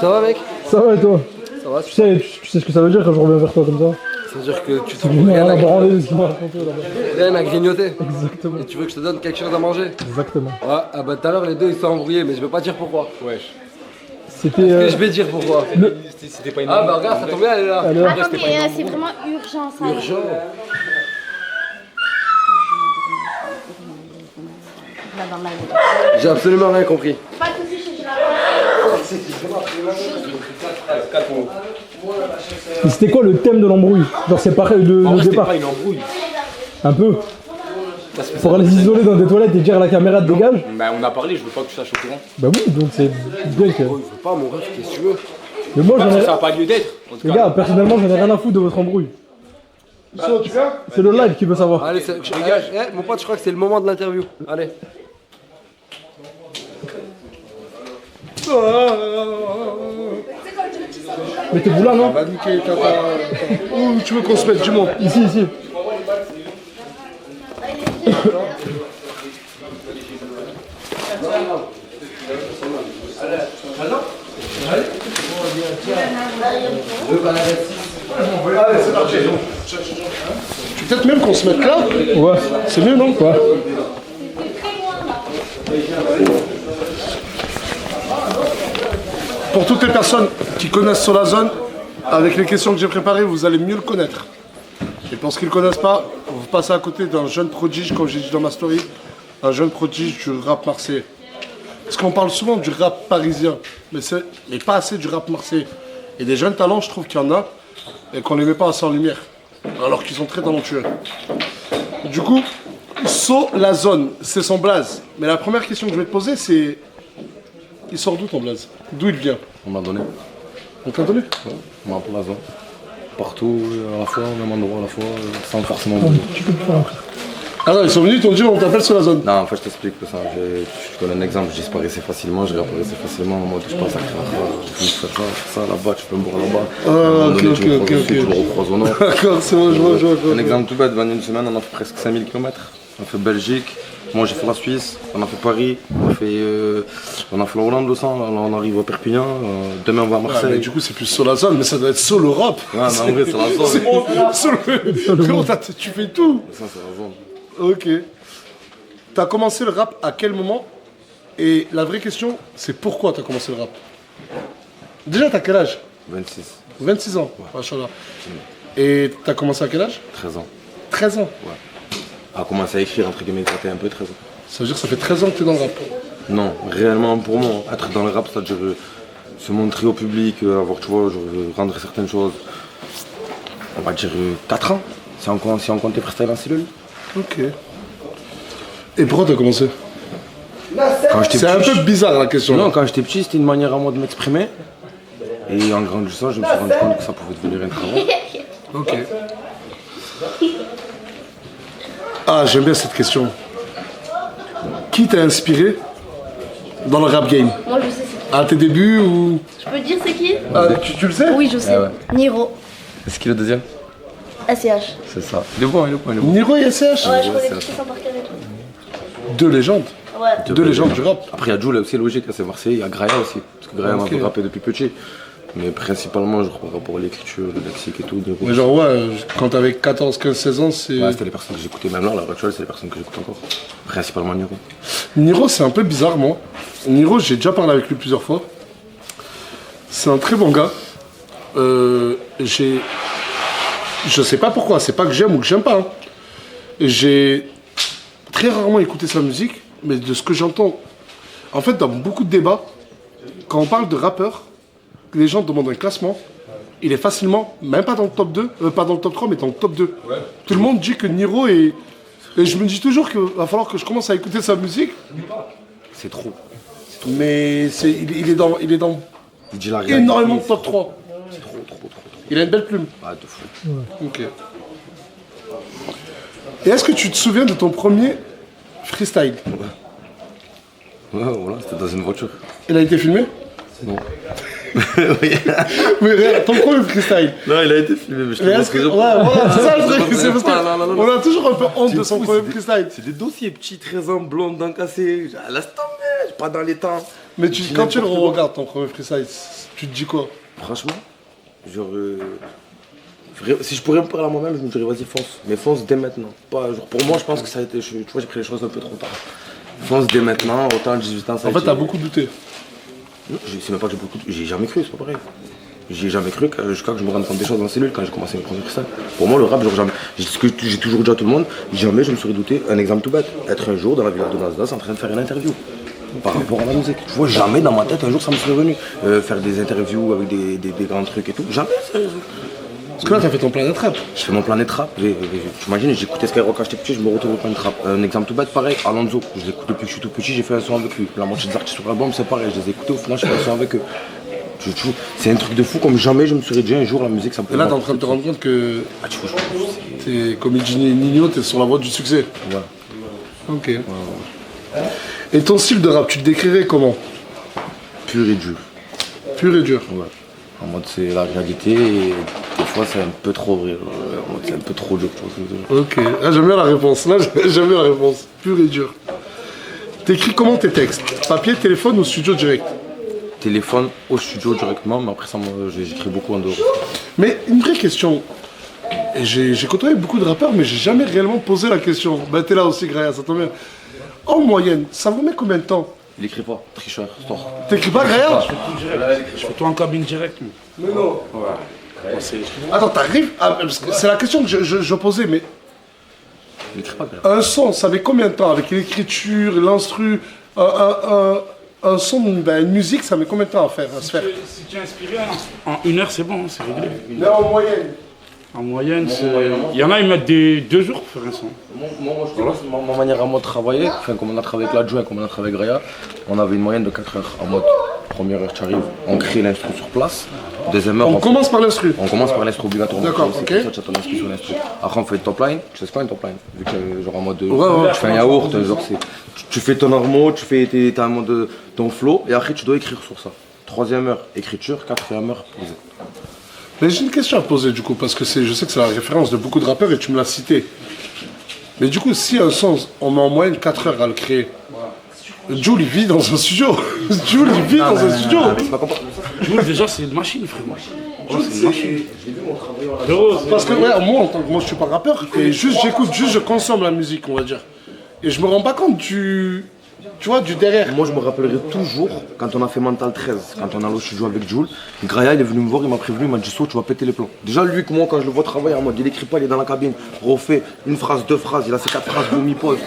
Ça va mec? Ça va et toi? Ça va? Tu sais ce que ça veut dire quand je reviens vers toi comme ça? Ça veut dire que tu Tu trouves me rien rien à à branler ce qu'il m'a raconté là-bas. rien à grignoter. Exactement. Et tu veux que je te donne quelque chose à manger? Exactement. Ouais, ah bah tout à l'heure les deux ils sont embrouillés, mais je vais pas dire pourquoi. Wesh. C'était. Et je vais dire pourquoi. C'était pas une. Ah bah regarde, ça tombe bien, elle est là. Elle est là. Attends, mais c'est vraiment urgent ça. Urgent. Là, dans la vie. J'ai absolument rien compris. Pas de soucis, je suis là. Et c'était quoi le thème de l'embrouille? Genre c'est pareil En le vrai, c'était départ. pas une embrouille. Un peu. Pour aller s'isoler dans des toilettes et dire à la caméra de dégage. Bah, on a parlé, je veux pas que tu saches au courant. Bah oui, donc c'est bien que. Oh, il veut pas mon ref, qu'est-ce que tu veux? Mais moi j'en ai. Ça n'a pas lieu d'être. En tout Les cas. gars, personnellement j'en ai rien à foutre de votre embrouille. C'est le live qui veut savoir. Allez, mon pote, je crois que c'est le moment de l'interview. Allez. Mettez-vous là, non? Va niquer, Où tu veux qu'on se mette, dis-moi? Ici, ici. Allez, c'est parti. Peut-être même qu'on se mette là. Ouais. C'est mieux, non? Ouais. Pour toutes les personnes qui connaissent Solazone, avec les questions que j'ai préparées, vous allez mieux le connaître. Et pour ceux qui ne le connaissent pas, vous passez à côté d'un jeune prodige, comme j'ai dit dans ma story, un jeune prodige du rap marseillais. Parce qu'on parle souvent du rap parisien, mais pas assez du rap marseillais. Et des jeunes talents, je trouve qu'il y en a, et qu'on ne les met pas assez en lumière, alors qu'ils sont très talentueux. Du coup, Solazone, c'est son blaze. Mais la première question que je vais te poser, c'est... Il sort d'où ton blaze? D'où il vient? On m'a donné. On t'a donné? Ouais, on m'a appelé la zone. Partout, à la fois, au même endroit à la fois, sans forcément... Ah non, ils sont venus, ils t'ont dit on t'appelle Solazone. Non, en fait, je t'explique ça. Je donne un exemple, je disparaissais facilement, je réapparaissais facilement en mode je passe à je fais ça là-bas, tu peux me boire là-bas. Ah, ok. Tu me recroises au nord. D'accord, c'est bon, je vois. Un exemple tout bête, dans une semaine, on a fait presque 5000 km. On a fait Belgique, moi j'ai fait la Suisse, on a fait Paris, on a fait la Hollande aussi, on arrive à Perpignan, demain on va à Marseille. Ouais, mais du coup, c'est plus Solazone, mais ça doit être Sol Europe. Ouais, mais en vrai, c'est la zone. Comment tu fais tout? Ça, c'est la zone. Ok. T'as commencé le rap à quel moment? Et la vraie question, c'est pourquoi t'as commencé le rap? Déjà, t'as quel âge? 26. 26 ans, machallah. Et t'as commencé à quel âge? 13 ans. 13 ans? Ouais. A commencé à écrire, entre guillemets, gratter un peu 13 ans. Ça veut dire que ça fait 13 ans que t'es dans le rap? Non, réellement pour moi, être dans le rap, c'est-à-dire se montrer au public, avoir, tu vois, rendre certaines choses, on va dire 4 ans, si on compte les freestyles en cellule. Ok. Et pourquoi t'as commencé? C'est un peu bizarre la question. Non, quand j'étais petit, c'était une manière à moi de m'exprimer. Et en grandissant, je me suis rendu compte que ça pouvait devenir un travail. Ok. Ah, j'aime bien cette question. Qui t'a inspiré dans le rap game? Moi, je sais c'est qui. À tes débuts ou... Je peux te dire c'est qui? Ah, tu le sais? Oui, je sais. Ah ouais. Niro. C'est qui le deuxième? SCH. C'est ça. Il est bon. Niro et SCH? Ouais, je connais tous ça par cœur et tout. Deux légendes. Ouais. Deux légendes du rap. Après, il y a Jules aussi, logique, c'est Marseille, il y a Graya aussi. Parce que Graya m'a fait rapper depuis petit. Mais principalement, genre, par rapport à l'écriture, le lexique et tout. Mais genre, ouais, quand t'avais 14, 15, 16 ans, c'est... Ouais, c'était les personnes que j'écoutais. Même là, à l'heure actuelle, c'est les personnes que j'écoute encore. Principalement Niro. Niro, c'est un peu bizarre, moi. Niro, j'ai déjà parlé avec lui plusieurs fois. C'est un très bon gars. Je sais pas pourquoi, c'est pas que j'aime ou que j'aime pas. Hein. J'ai très rarement écouté sa musique, mais de ce que j'entends, en fait, dans beaucoup de débats, quand on parle de rappeurs, les gens demandent un classement, il est facilement, même pas dans le top 2, pas dans le top 3, mais dans le top 2. Ouais. Tout le monde dit que Niro est... Et je me dis toujours qu'il va falloir que je commence à écouter sa musique. C'est trop. Mais il est dans il dit la énormément de top 3. C'est trop. Il a une belle plume. Ah, de fou. Ouais. Ok. Et est-ce que tu te souviens de ton premier freestyle? Ouais, voilà, c'était dans une voiture. Il a été filmé? Non. Mais regarde, ton premier freestyle. Non, il a été filmé, mais je te pense que ouais, voilà, c'est ça le truc. C'est parce qu'on a toujours un peu honte de son premier freestyle. C'est des dossiers petits, 13 ans, blondes, dents cassées. Laisse tomber, pas dans les temps. Mais quand tu le regardes, ton premier freestyle, tu te dis quoi? Franchement, genre... si je pourrais me parler à moi-même, je me dirais vas-y fonce. Mais fonce dès maintenant. Pas, genre, pour moi, je pense que ça a été... Tu vois, j'ai pris les choses un peu trop tard. Fonce dès maintenant, autant 18 ans, ça a été... En fait, t'as beaucoup douté. Non, c'est même pas que j'ai beaucoup... J'ai jamais cru, c'est pas pareil. J'ai jamais cru jusqu'à que je me rende compte des choses dans la cellule quand j'ai commencé à me prendre ça. Pour moi, le rap, genre jamais... Ce que j'ai toujours dit à tout le monde, jamais je me serais douté. Un exemple tout bête, être un jour dans la villa de Nasdaq en train de faire une interview. Par rapport à la musique. Tu vois, jamais dans ma tête, un jour, ça me serait venu. Faire des interviews avec des grands trucs et tout. Jamais, sérieusement. Parce que là, t'as fait ton Planète Rap. Je fais mon Planète Rap. Tu imagines, j'écoutais Skyrock quand j'étais petit, je me retrouve au Planète Rap. Un exemple tout bête, pareil, Alonso. Je l'écoute depuis que je suis tout petit, j'ai fait un son avec lui. La moitié des artistes sur l'album, c'est pareil. Je les ai écoutés, au final, je fais un son avec eux. C'est un truc de fou, comme jamais je me serais dit un jour la musique, ça me Et là, t'es en train de te rendre compte que. Ah, tu vois, t'es comme il dit Nino, t'es sur la voie du succès. Ouais. Ok. Ouais. Et ton style de rap, tu le décrirais comment? Pur et dur. Pur et dur? Ouais. En mode c'est la réalité et des fois c'est un peu trop vrai. En mode c'est un peu trop dur. Ok, ah, j'aime bien la réponse. Là, j'aime bien la réponse. Pur et dur. T'écris comment tes textes? Papier, téléphone ou studio direct? Téléphone au studio directement, mais après ça, j'écris beaucoup en dehors. Mais une vraie question. J'ai côtoyé beaucoup de rappeurs, mais j'ai jamais réellement posé la question. Bah t'es là aussi, Graya, ça tombe bien. En moyenne, ça vous met combien de temps Il écrit pas, tricheur, sort. T'écris pas, Graya? Je fais tout en cabine direct. Mais non. Ouais. Attends, t'arrives parce que c'est la question que je posais, mais. Il écrit pas, Graya. Un son, ça met combien de temps avec l'écriture, l'instru, un son, ben, une musique, ça met combien de temps à se faire? Si tu es inspiré, en 1 heure, c'est bon, c'est réglé. Mais en moyenne? En moyenne, il y en a, ils mettent 2 jours pour faire un son. Moi, je pense ma manière à moi de travailler, enfin, comme on a travaillé avec l'adjoint, comme on a travaillé avec Graya, on avait une moyenne de 4 heures en mode. Première heure, tu arrives, on crée l'instru sur place. Deuxième heure, on commence par l'instru. On commence par l'instru obligatoirement. D'accord, ok. ok. C'est ça, tu as ton instru sur l'instru. Après, on fait une top line. Tu sais ce qu'est une top line? Vu que, genre en mode. Ouais. Tu fais un yaourt, genre c'est. Tu fais ton armo, tu fais t'as un mode ton flow, et après, tu dois écrire sur ça. Troisième heure, écriture. Quatrième heure, poser. Mais j'ai une question à poser du coup, parce que je sais que c'est la référence de beaucoup de rappeurs et tu me l'as cité. Mais du coup, si un son, on met en moyenne 4 heures à le créer, Jul il vit dans un studio. Jul il vit dans un studio. Jul déjà c'est une machine, frère. C'est une machine. Parce que ouais, moi je suis pas rappeur, et juste j'écoute, juste je consomme la musique, on va dire. Et je me rends pas compte du derrière. Moi je me rappellerai toujours quand on a fait Mental 13, quand on a allé au studio avec Jul, Graya il est venu me voir, il m'a prévenu, il m'a dit So, tu vas péter les plombs. Déjà lui que moi quand je le vois travailler en mode il écrit pas, il est dans la cabine, refait une phrase, 2 phrases, il a ses 4 phrases, vomi-pause.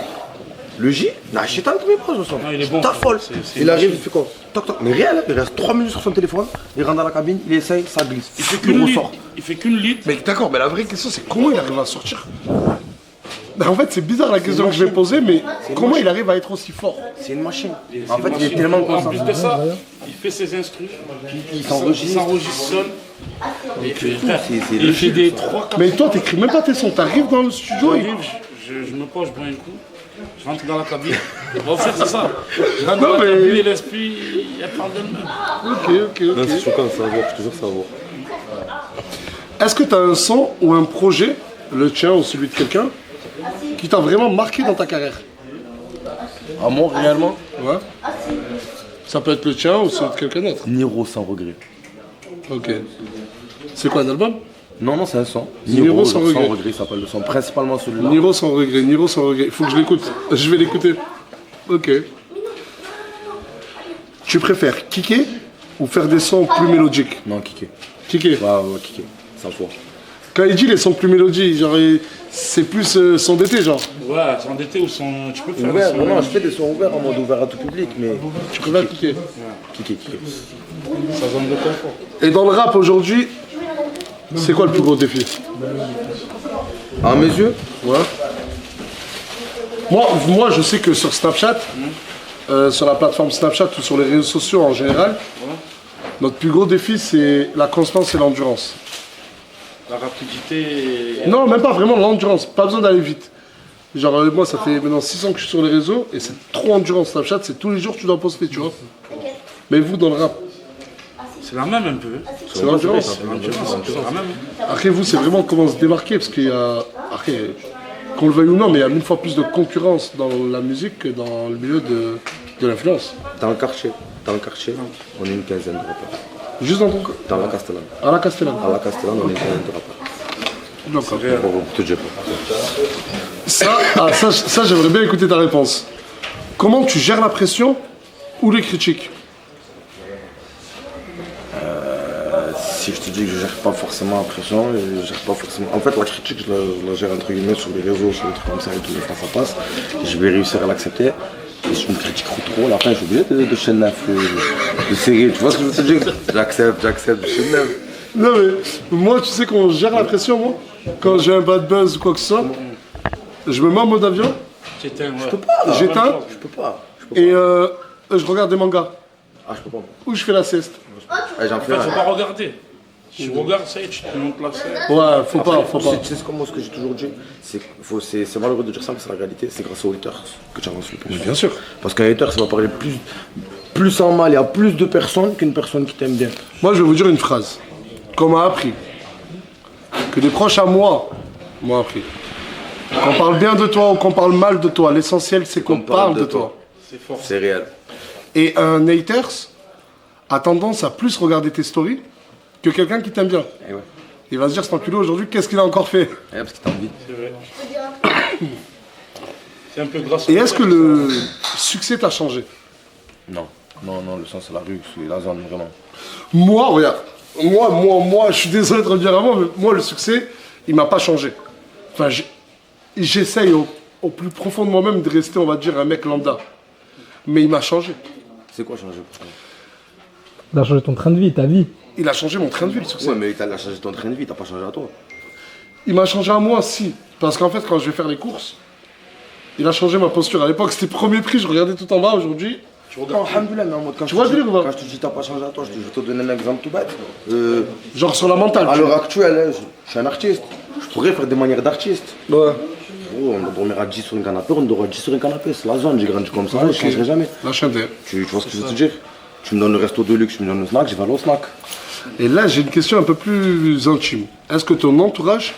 Le J, n'a acheté tant que mes poses, il est bon. T'as folle. Il arrive, il fait quoi? Toc toc. Mais rien, il reste 3 minutes sur son téléphone, il rentre dans la cabine, il essaye, ça glisse. Il ressort. Il fait qu'une litre. Mais d'accord, mais la vraie question c'est comment il arrive à sortir. Ben, en fait c'est bizarre la question que je vais poser, mais comment il arrive à être aussi fort? C'est une machine. En fait il est tellement En plus de ça, il fait ses instrus, il s'enregistre seul. Il fait des 3-4. Mais toi t'écris même pas tes sons, t'arrives dans le studio et... Je me pose, je bois un coup, je rentre dans la cabine. En fait, c'est ça. Je rentre dans la cabine et l'esprit, il parle d'elle-même. Ok. Non, c'est choquant, ça va voir, je te jure, ça va voir. Est-ce que tu as un son ou un projet, le tien ou celui de quelqu'un, qui t'a vraiment marqué dans ta carrière? À moi, réellement? Ouais. Ça peut être le tien ou celui de quelqu'un d'autre? Niro sans regret. Ok. C'est quoi, un album? Non, c'est un son. Niro sans regret. Il s'appelle le son, principalement celui-là. Niro sans regret. Il faut que je l'écoute. Je vais l'écouter. Ok. Tu préfères kicker ou faire des sons plus mélodiques? Non, kicker. Kicker? Ouais, kicker. 100 fois. Quand il dit les sons plus mélodiques, genre c'est plus son d'été, genre? Ouais, son d'été ou son... Tu peux faire ouvert, non, je fais des sons ouverts en mode ouvert à tout public, mais... Tu préfères kicker? Kicker. Ça zone de confort. Et dans le rap aujourd'hui, c'est quoi le plus gros défi? À mes yeux? Ouais. Moi, je sais que sur Snapchat, sur la plateforme Snapchat ou sur les réseaux sociaux en général, notre plus gros défi, c'est la constance et l'endurance. La rapidité... Non, même pas vraiment l'endurance, pas besoin d'aller vite. Genre, moi, ça fait maintenant 6 ans que je suis sur les réseaux et c'est trop endurance. Snapchat, c'est tous les jours que tu dois poster, tu vois. Mais vous, dans le rap, c'est la même un peu. C'est l'endurance. Après, vous, c'est vraiment comment se démarquer, parce qu'il y a, après, qu'on le veuille ou non, mais il y a 1000 fois plus de concurrence dans la musique que dans le milieu de l'influence. Dans le quartier, on est une quinzaine de rappeurs. Juste dans ton cas? Dans la Castellane. À la Castellane. À la Castellane, on est une quinzaine de rappeurs. D'accord. Pour te dire. Ça, j'aimerais bien écouter ta réponse. Comment tu gères la pression ou les critiques? Si je te dis que je gère pas forcément la pression, je gère pas forcément... En fait, la critique, je la gère entre guillemets sur les réseaux, sur des trucs comme ça et tout, face à face. Je vais réussir à l'accepter. Et si je me critique trop, à la fin, je suis obligé de chaîne neuf, de serrer. Tu vois ce que je veux te dire? J'accepte, de chaîne neuf. Non mais, moi, tu sais qu'on gère la pression, moi. Quand j'ai un bad buzz ou quoi que ce soit, je me mets en mode avion. J'éteins, Je peux pas. J'éteins. Je peux pas. Et je regarde des mangas. Ah, je peux pas. Ou je fais la sieste. J'en fais faut pas regarder. Si tu regardes, ça y est, tu te montes la scène. Ouais, faut pas. Tu sais comment ce que j'ai toujours dit, c'est malheureux de dire ça, mais c'est la réalité, c'est grâce aux haters que tu avances le plus. Bien sûr. Parce qu'un hater, ça va parler plus en mal, il y a plus de personnes qu'une personne qui t'aime bien. Moi, je vais vous dire une phrase qu'on m'a appris. Que des proches à moi m'ont appris. Qu'on parle bien de toi ou qu'on parle mal de toi, l'essentiel c'est qu'on parle de toi. C'est fort. C'est réel. Et un haters a tendance à plus regarder tes stories que quelqu'un qui t'aime bien. Et ouais. Il va se dire, cet enculé aujourd'hui, qu'est-ce qu'il a encore fait? Parce que t'as envie. C'est vrai. C'est un peu grâce Et est-ce que le succès t'a changé? Non, le sang c'est la rue, c'est la zone, vraiment. Moi, regarde, moi, je suis désolé de te le dire avant, mais moi, le succès, il m'a pas changé. Enfin, j'essaye au plus profond de moi-même de rester, on va dire, un mec lambda. Mais il m'a changé. C'est quoi changer pour toi? Il a changé ton train de vie, ta vie. Il a changé mon train de vie, le succès. Ouais, mais il a changé ton train de vie, t'as pas changé à toi. Il m'a changé à moi, si. Parce qu'en fait, quand je vais faire les courses, il a changé ma posture. À l'époque, c'était premier prix, je regardais tout en bas. Aujourd'hui, tu regardes, alhamdoulilah, mais en mode quand tu vois le délire ou pas? Quand je te dis t'as pas changé à toi, je vais te donner un exemple tout bête. Genre sur la mentale. À l'heure actuelle, je suis un artiste. Je pourrais faire des manières d'artiste. Ouais. Oh, on doit dormir à 10 sur un canapé, on dort à 10 sur un canapé. C'est la zone, j'ai grandi comme ça, je changerai jamais. La chanter. Tu vois ce que je veux te dire? Tu me donnes le resto de luxe, tu me donnes le snack, je vais aller au snack. Et là, j'ai une question un peu plus intime. Est-ce que ton entourage,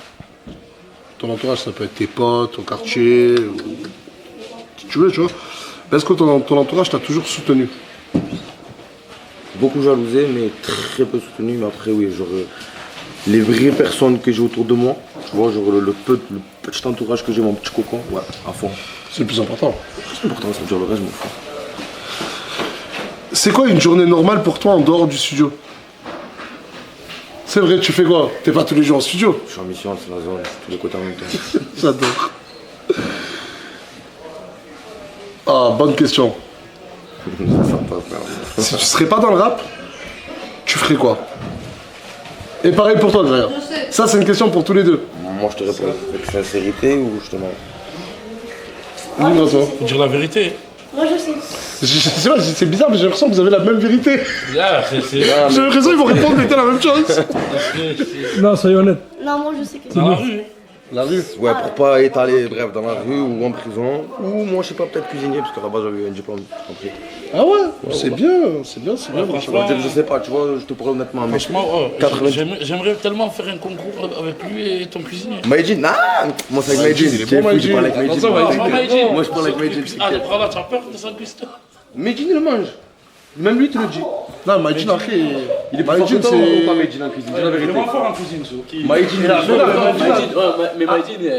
ça peut être tes potes, ton quartier, ou qui tu veux, tu vois, est-ce que ton entourage t'a toujours soutenu? Beaucoup jalousé, mais très peu soutenu. Mais après, oui, genre, les vraies personnes que j'ai autour de moi, tu vois, genre le petit entourage que j'ai, mon petit cocon, ouais, à fond. C'est le plus important. C'est important, ça veut dire le reste, je m'en fous. C'est quoi une journée normale pour toi en dehors du studio? C'est vrai, tu fais quoi? T'es pas tous les jours en studio? Je suis en mission, c'est la zone, je suis tous les côtés en même temps. J'adore. Ah, bonne question. Si tu serais pas dans le rap, tu ferais quoi? Et pareil pour toi, d'ailleurs. Ça, c'est une question pour tous les deux. Moi, je te réponds avec sincérité ou je te mens? Dis-moi toi. Faut dire la vérité. Moi je sais. Je sais pas, c'est bizarre, mais j'ai l'impression que vous avez la même vérité. J'ai l'impression qu'ils vont répondre mais t'as la même chose. Non, soyez honnête. Non, moi je sais que Dans la rue. La rue? Ouais, pour pas étaler, bref, dans la rue ou en prison. Ou moi, je sais pas, peut-être cuisinier, parce qu'à la base, j'avais eu un diplôme, j'ai compris. Ah ouais, c'est bien, c'est bien. Franchement, Je sais pas, tu vois, je te parle honnêtement. Mais franchement, j'aimerais tellement faire un concours avec lui et ton cuisinier. Maïdine, ah, moi c'est avec Maïdine. Il est bon, Maïdine. Je parle avec Maïdine. Moi je parle avec Maïdine. Ah, le là, tu as peur de sa cuisine? Maïdine, il le mange. Même lui, tu le dis. Non, Maïdine, après, il est plus fort que toi ou pas Maïdine en cuisine? Dis la vérité. Il est moins fort en cuisine, ça. Maïdine, mais Maïdine,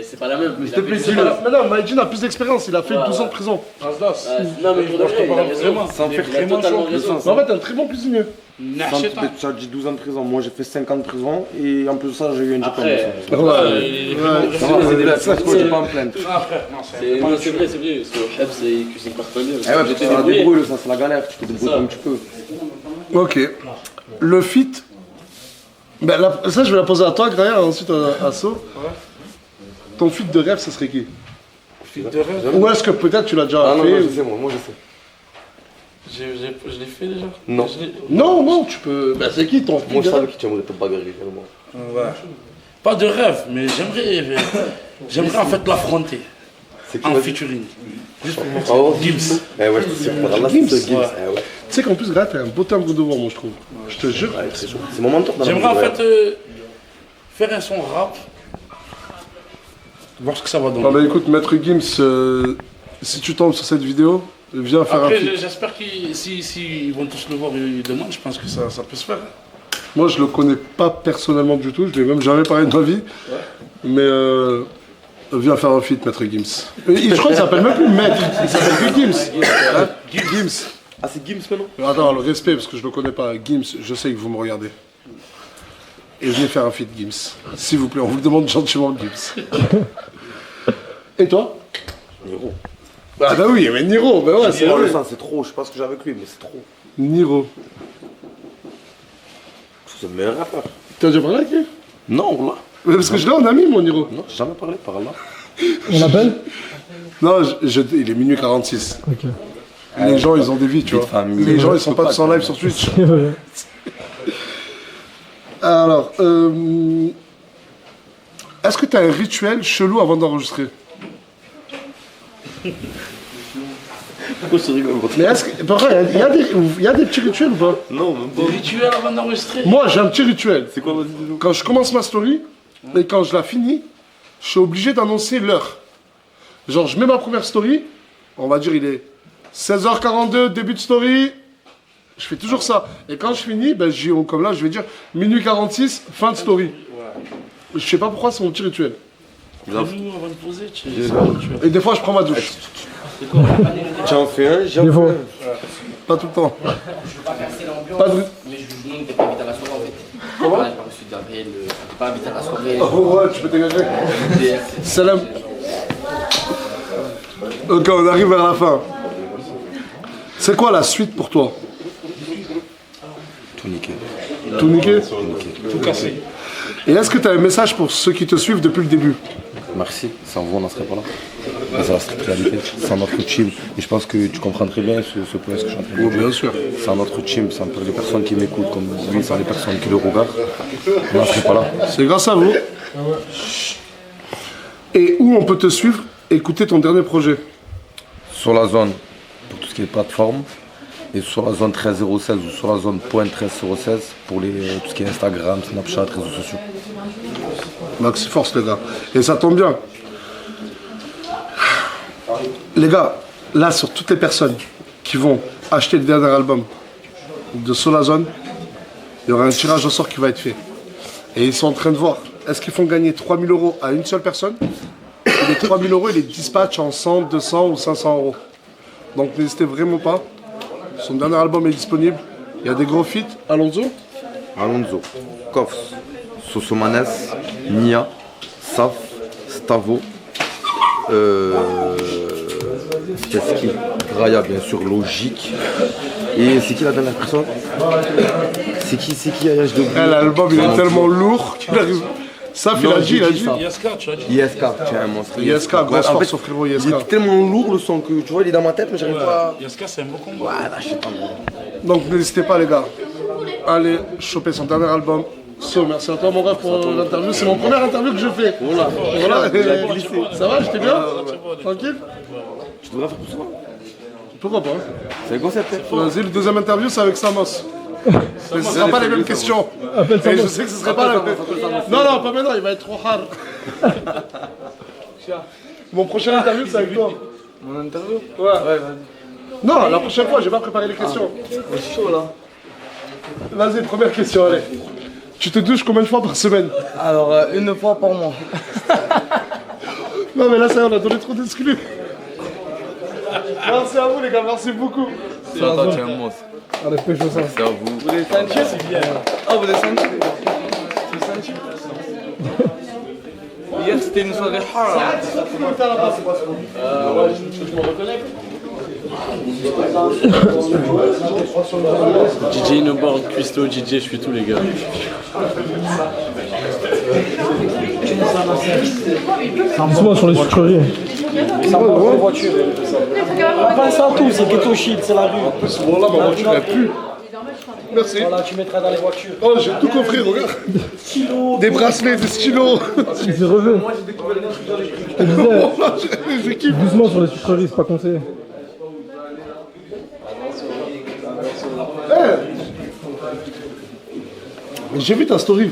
c'est pas la même. s'il te plaît, mais non, Maïdine a plus d'expérience, il a fait 12 ans de prison. Non, mais pour de vrai, il a raison. Sans faire Il a totalement raison. Mais en fait, t'es un très bon cuisinier. Tu as dit 12 ans de prison, moi j'ai fait 5 ans de prison et en plus de ça j'ai eu un diplôme. Ça, je peux pas me plaindre. C'est vrai, c'est vrai. Parce que le chef, il cuisine parfaitement bien. Eh ouais, tu te débrouilles, ça c'est la galère, tu te débrouilles comme tu peux. Ok. Le feat. Ben, ça, je vais la poser à toi, derrière, ensuite à So. Ton feat de rêve, ce serait qui? Feat de rêve? Ou est-ce que peut-être tu l'as déjà fait? Non, je sais, moi je sais. Je l'ai fait déjà? Non. Non, tu peux. Ben, c'est qui ton feat? Moi je savais que tu aimerais te bagarrer également. Ouais. Pas de rêve, mais j'aimerais en fait l'affronter. En featuring. Juste pour montrer. Gims. Eh ouais, c'est pour Allah, c'est Gims. Tu sais qu'en plus, Gras, t'as un beau timbre de voix, moi je trouve. Je te jure. C'est mon mentor. J'aimerais en fait faire un son rap. Voir ce que ça va donner. Non, mais écoute, Maître Gims, si tu tombes sur cette vidéo, viens faire un feat. Après, j'espère qu'ils si ils vont tous le voir demain, je pense que ça peut se faire. Moi, je le connais pas personnellement du tout, je l'ai même jamais parlé de ma vie. Mais viens faire un feat, Maître Gims. Je crois qu'il s'appelle même plus Maître, il s'appelle que Gims. Hein? Gims. Ah, c'est Gims maintenant? Attends, le respect, parce que je le connais pas. Gims, je sais que vous me regardez. Et venez faire un feat, Gims. S'il vous plaît, on vous le demande gentiment, Gims. Et toi? Niro. Ah bah oui, mais Niro, bah ouais, c'est vrai. C'est trop, je sais pas ce que j'ai avec lui, mais c'est trop. Niro. C'est le meilleur rappeur. T'as déjà parlé avec lui? Non, là. Parce que je l'ai en ami, mon Niro. Non, j'ai jamais parlé par là. On l'appelle? Non, il est minuit 46. Ok. Les gens, ils ont des vies, tu vois. Les gens, ils sont pas tous en live sur Twitch. Alors, est-ce que tu as un rituel chelou avant d'enregistrer? Pourquoi je rigole? Mais est-ce que, par contre, il y a des petits rituels ou pas? Non, même pas. Des rituels avant d'enregistrer? Moi, j'ai un petit rituel. C'est quoi, vas-y, dis-nous? Quand je commence ma story, et quand je la finis, je suis obligé d'annoncer l'heure. Genre, je mets ma première story, on va dire il est 16h42, début de story. Je fais toujours ça. Et quand je finis, ben, comme là, je vais dire minuit 46, fin de story. Je sais pas pourquoi, c'est mon petit rituel. Nous, avant de poser, Et des fois, je prends ma douche. Tu en fais un, j'en fais un. Pas tout le temps. Pas de... Mais je vous demande, t'es pas invité à la soirée en fait. Comment? Ouais, monsieur Gabriel, t'es pas invité à la soirée. Oh ouais, tu peux dégager. Salam. Ok, on arrive vers la fin. C'est quoi la suite pour toi? Tout niqué. Tout niqué? Tout cassé. Et est-ce que tu as un message pour ceux qui te suivent depuis le début? Merci, sans vous on n'en serait pas là. Mais c'est la stricte réalité, c'est notre team. Et je pense que tu comprends très bien ce point que je suis en train de dire. Oui, bien sûr. C'est notre team, c'est pour les personnes qui m'écoutent comme lui, c'est les personnes qui le regardent. On n'en serait pas là. C'est grâce à vous. Et où on peut te suivre, écouter ton dernier projet? Sur la zone, pour tout ce qui est plateforme, et sur la zone 13016 ou sur la zone .13016 pour tout ce qui est Instagram, Snapchat, réseaux sociaux. Maxi force les gars. Et ça tombe bien. Les gars, là sur toutes les personnes qui vont acheter le dernier album de Solazone, il y aura un tirage au sort qui va être fait. Et ils sont en train de voir, est-ce qu'ils font gagner 3 000 € à une seule personne? Et les 3 000 €, ils les dispatchent en 100, 200 ou 500 €. Donc n'hésitez vraiment pas. Son dernier album est disponible. Il y a des gros feats. Alonso, Kofs, Sosomanes, Nia, Saf, Stavo, Teski, Raya bien sûr, Logique. Et c'est qui la dernière personne? C'est qui l'album il est tellement lourd qu'il arrive. Saf il a dit. ISK, tu as dit. ISK, tu es un monstre. ISK, grosse force au frérot ISK. Il est tellement lourd le son que tu vois, il est dans ma tête, mais j'arrive pas. ISK, c'est un beau combat. Ouais, là, je sais pas. Donc n'hésitez pas les gars. Allez choper son dernier album. So, merci à toi mon gars pour l'interview. C'est mon première interview que je fais. Voilà. Ça va, j'étais bien? Tranquille? Tu devrais faire tout ça. Pourquoi pas? C'est un concept. Vas-y, le deuxième interview c'est avec Samos. Mais ce ne sera pas les mêmes questions. Et je sais que ce ne serait pas la même. Non, pas maintenant, il va être trop hard. Mon prochain interview c'est avec toi. Mon interview? Ouais, vas-y. Non, la prochaine fois, j'ai pas préparé les questions. C'est chaud là. Vas-y, première question, allez. Tu te douches combien de fois par semaine? Alors, une fois par mois. Non, mais là, ça y est, on a donné trop d'exclus. Merci à vous, les gars, merci beaucoup. C'est un monstre. Allez, fais chose ça. Merci à vous. Vous l'avez senti? Ah, vous l'avez senti? Tu l'as senti? Hier, c'était une soirée hard. Ouais, je me reconnais. DJ Innoboard, Cuisto, DJ, je suis tous les gars. Dis-moi sur les sucreries. Ça va dans les voitures. Pense à tout, c'est ghetto shit, c'est la rue. En plus, voilà, ma voiture elle pue. Merci. Voilà, tu mettras dans les voitures. Oh, j'ai tout compris, regarde. Des bracelets, des stylos. C'est revenu. Je disais, doucement sur les sucreries, c'est pas conseillé. J'ai vu ta story.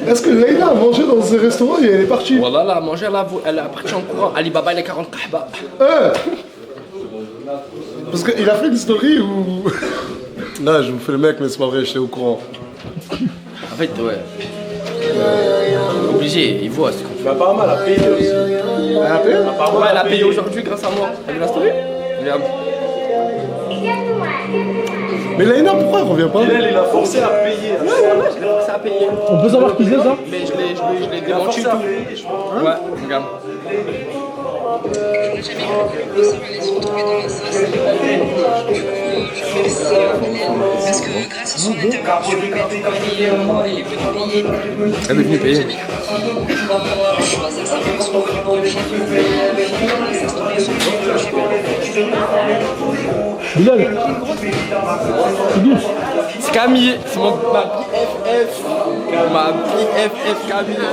Est-ce que Leïla a mangé dans ce restaurant et elle est partie? Voilà, elle a mangé, elle a parti en courant. Alibaba, les 40 kahba. Parce qu'il a fait une story où... Là, je me fais le mec, mais c'est pas vrai, j'étais au courant. En fait, ouais. Obligé, il voit. Mais apparemment, elle a payé aussi. Elle a payé? Apparemment, elle a payé aujourd'hui grâce à moi. T'as vu la story? Regarde. Mais Leïla, pourquoi elle revient pas? Il a forcé à payer. Ouais, je l'ai forcé à payer. On peut savoir qui c'est ça? Mais je l'ai démenti tout. Ouais, regarde. Je n'ai jamais cru que le sang allait se retrouver dans la sauce. Donc je remercie Hélène parce que grâce à son intervention, il est venu payer. Elle est venue payer. Je suis dans cette séquence pour Bilal, c'est qui? C'est Camille, c'est ma BFF. Ma BFF Camille.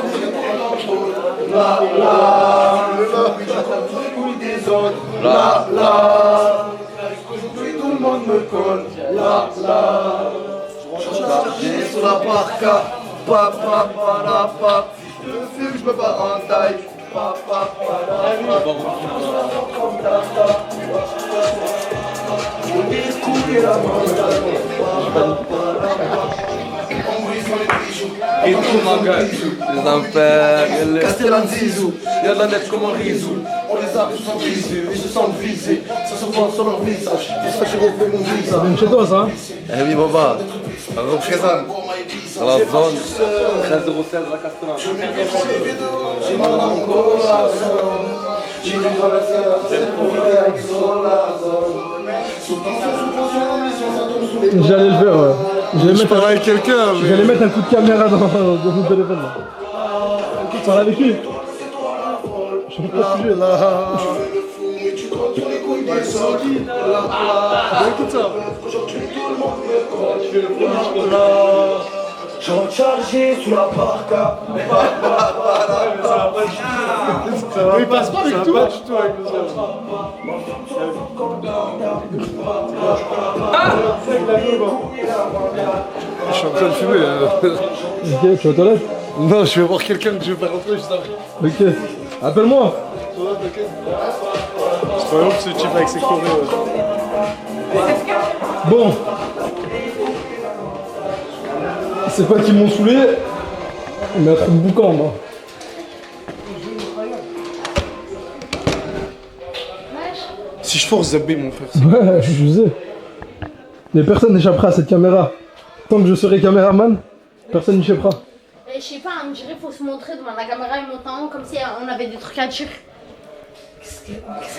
Tout le monde me colle. Je suis sur la parka. La pap. Je fume, je me bats en taille. Et tout, ma gueule. Les enfers, Castellan Zizou. Y'a de la nette comme un risou. On les hasard, ils sont brisés, ils se sentent visés. Ça se voit sur leur visage, ils se fait refaire mon visage. Même chez toi, ça. Eh oui, Baba. Alors, présent. À la zone 13,16 à Castellane. J'ai mal dans mon corazon. J'ai dû traverser la tête pour faire sur la zone. Sous tension, ça tombe sous les bras. J'allais le faire, ouais. Je parle avec quelqu'un, mais... J'allais mettre un coup de caméra dans mon téléphone. Là. Écoute, ça avec lui. Je sais pas si tu es là. Écoute ça. Chargé sous la barca. Il passe pas avec tout. Pas du tout avec le Je suis en train de fumer. Ok, tu es aux toilettes? Non, je vais voir quelqu'un que je vais faire rentrer juste après. Ok. Appelle-moi. C'est pas ouf ce type avec ses chorés. Bon. C'est pas qu'ils m'ont saoulé, mais un truc boucan, moi. Si je force Zabé, mon frère. Ouais, je sais. Mais personne n'échappera à cette caméra. Tant que je serai caméraman, personne n'échappera. Je sais pas, on dirait qu'il faut se montrer devant la caméra et monter en haut comme si on avait des trucs à dire. Qu'est-ce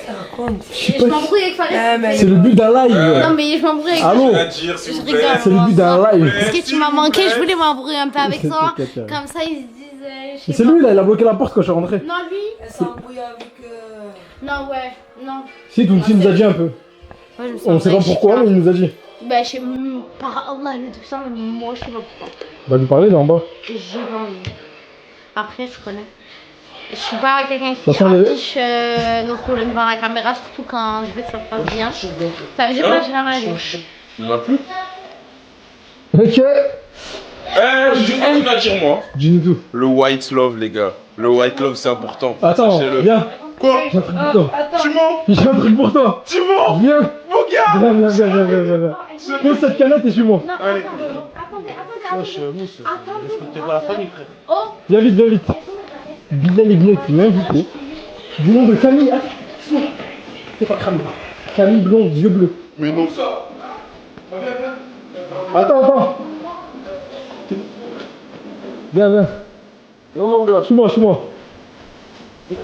qu'elle raconte? Je m'embrouille avec Farid. C'est le but d'un live. Non mais je m'embrouille avec Allô? Je rigole. C'est le but d'un live. Parce que tu m'as manqué, je voulais m'embrouiller un peu avec toi. Comme ça ils se disent. Mais c'est lui là, il a bloqué la porte quand je suis rentré. Non, lui. Elle s'est embrouillée avec. Non, ouais, non. Si, Tounsi nous a dit un peu. Ouais, je me sens On sait pas pourquoi, mais il nous a dit. Bah, je sais par Allah, le tout ça, mais moi je sais pas pourquoi. Va lui parler là en bas. J'ai pas envie. Après, je connais. Je suis pas quelqu'un qui Ça sent les- affiche nos problèmes devant la caméra, surtout quand je veux que ça se passe bien. Ça veut dire que j'ai la maladie. Il n'y en a plus. Ok. Je dis un truc à dire, moi. Dis-nous tout. Le white love, les gars. Le white love, c'est important. Attends, Sachez-le. viens. Quoi? J'ai un truc pour toi. Tu mens? J'ai un truc pour toi. Tu mens? Viens. Mon gars! Viens. Pose cette canette et suis-moi. Allez. Oh! Viens vite. Bilal est venu, tu m'as invité. Du nom de Camille. Ah, c'est pas Camille. Camille blonde, yeux bleus. Mais non. Attends. Viens. Non, mon gars. Suis-moi. Tu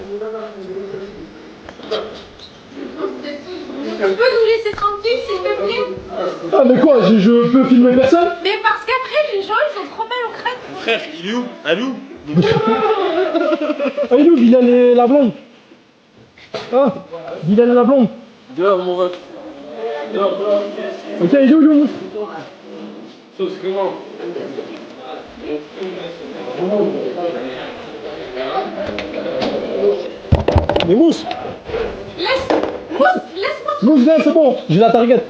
peux nous laisser tranquille, s'il te plaît? Ah, mais quoi, je peux filmer personne? Mais parce qu'après, les gens, ils sont trop mal au crâne. Frère, il est où? Allô? Ah, il est où, Bilal et la blonde? Ah, Bilal et la blonde. Dehors, mon ref. Ok, il est où? C'est comment? Mais Mousse. Laisse-moi. Mousse, viens, c'est bon, j'ai la target.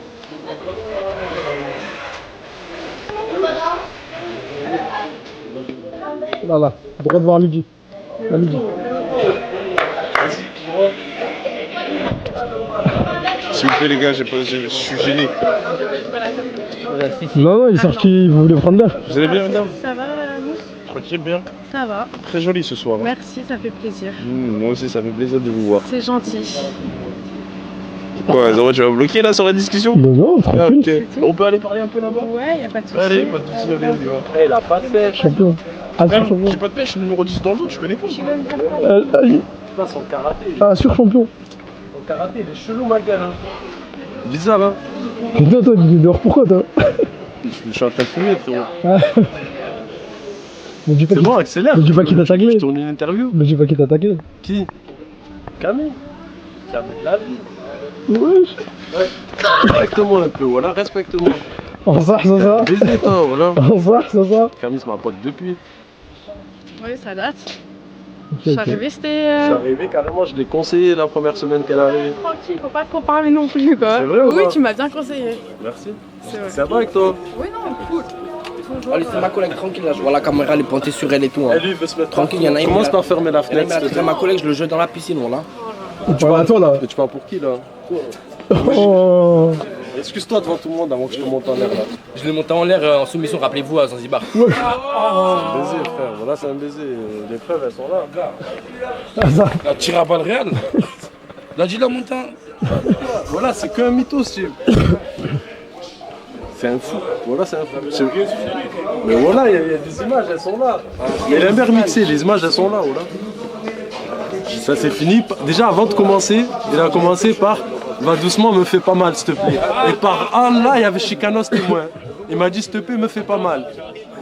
Là, droit devant midi. À midi. S'il vous plaît, les gars, je suis gêné. Non, il est sorti, il voulait prendre l'air. Vous allez bien, madame? Ça va, Mousse? Tranquille, bien. Ça va. Très joli ce soir. Merci, ça fait plaisir. Moi aussi, ça fait plaisir de vous voir. C'est gentil. Quoi, Zoro, tu vas bloquer là sur la discussion? Non, tranquille. Ok. On peut aller parler un peu là-bas? Ouais, y'a pas de soucis. Allez, pas de soucis, allez, on y va. Eh, la pas de pêche. Champion. Ah, Même, champion. j'ai pas de pêche, numéro 10 dans l'eau, tu connais pas? Pas son karaté. Ah, sur champion. Son karaté, il est chelou, ma gueule. Hein. Bizarre, hein? Putain, toi, il est dehors, pourquoi toi? Je suis en train de fumer, frérot. Ah. C'est bon, accélère. Me dis pas qu'il t'a tagué. Je tourne une interview. Me dis pas qu'il t'a tagué. Qui? Camille. Camille de la vie. Wesh. Ouais. Respecte-moi un peu, voilà, respecte-moi. En ça. Baiser toi, voilà. En ça. Camille, c'est ma pote depuis. Oui, ça date. Ok, Je suis arrivée, c'était. Je suis arrivé carrément, je l'ai conseillé la première semaine qu'elle est arrivée. Tranquille, faut pas trop parler non plus, quoi. C'est vrai ou Oui, pas? tu m'as bien conseillé. Merci. C'est vrai. Ça va avec toi? Oui, non, cool. Allez, c'est ma collègue, tranquille là, je vois la caméra, elle est pointée sur elle et tout. Hein. Elle, lui, veut se mettre tranquille, il y en a une. Commence par fermer la fenêtre. C'est ma collègue, je le jette dans la piscine, voilà. Tu parles à toi là. Tu parles pour qui là? Oh. Excuse-toi devant tout le monde avant que je te monte en l'air là. Je l'ai monté en l'air en soumission, rappelez-vous, à Zanzibar. C'est un baiser, frère. Voilà, c'est un baiser. Les preuves, elles sont là. Ah, ça. Un tir à balles réel. Il a dit la montagne. Voilà, c'est qu'un mytho, c'est. C'est un fou. Voilà, c'est un fou. Mais voilà, il y a des images, elles sont là. Il y a l'air mixé, les images, elles sont là. Voilà. Ça, c'est fini. Déjà, avant de commencer, il a commencé par va doucement, me fais pas mal, s'il te plaît. Et par Allah, il y avait Chicanos témoin. Il m'a dit, s'il te plaît, me fais pas mal.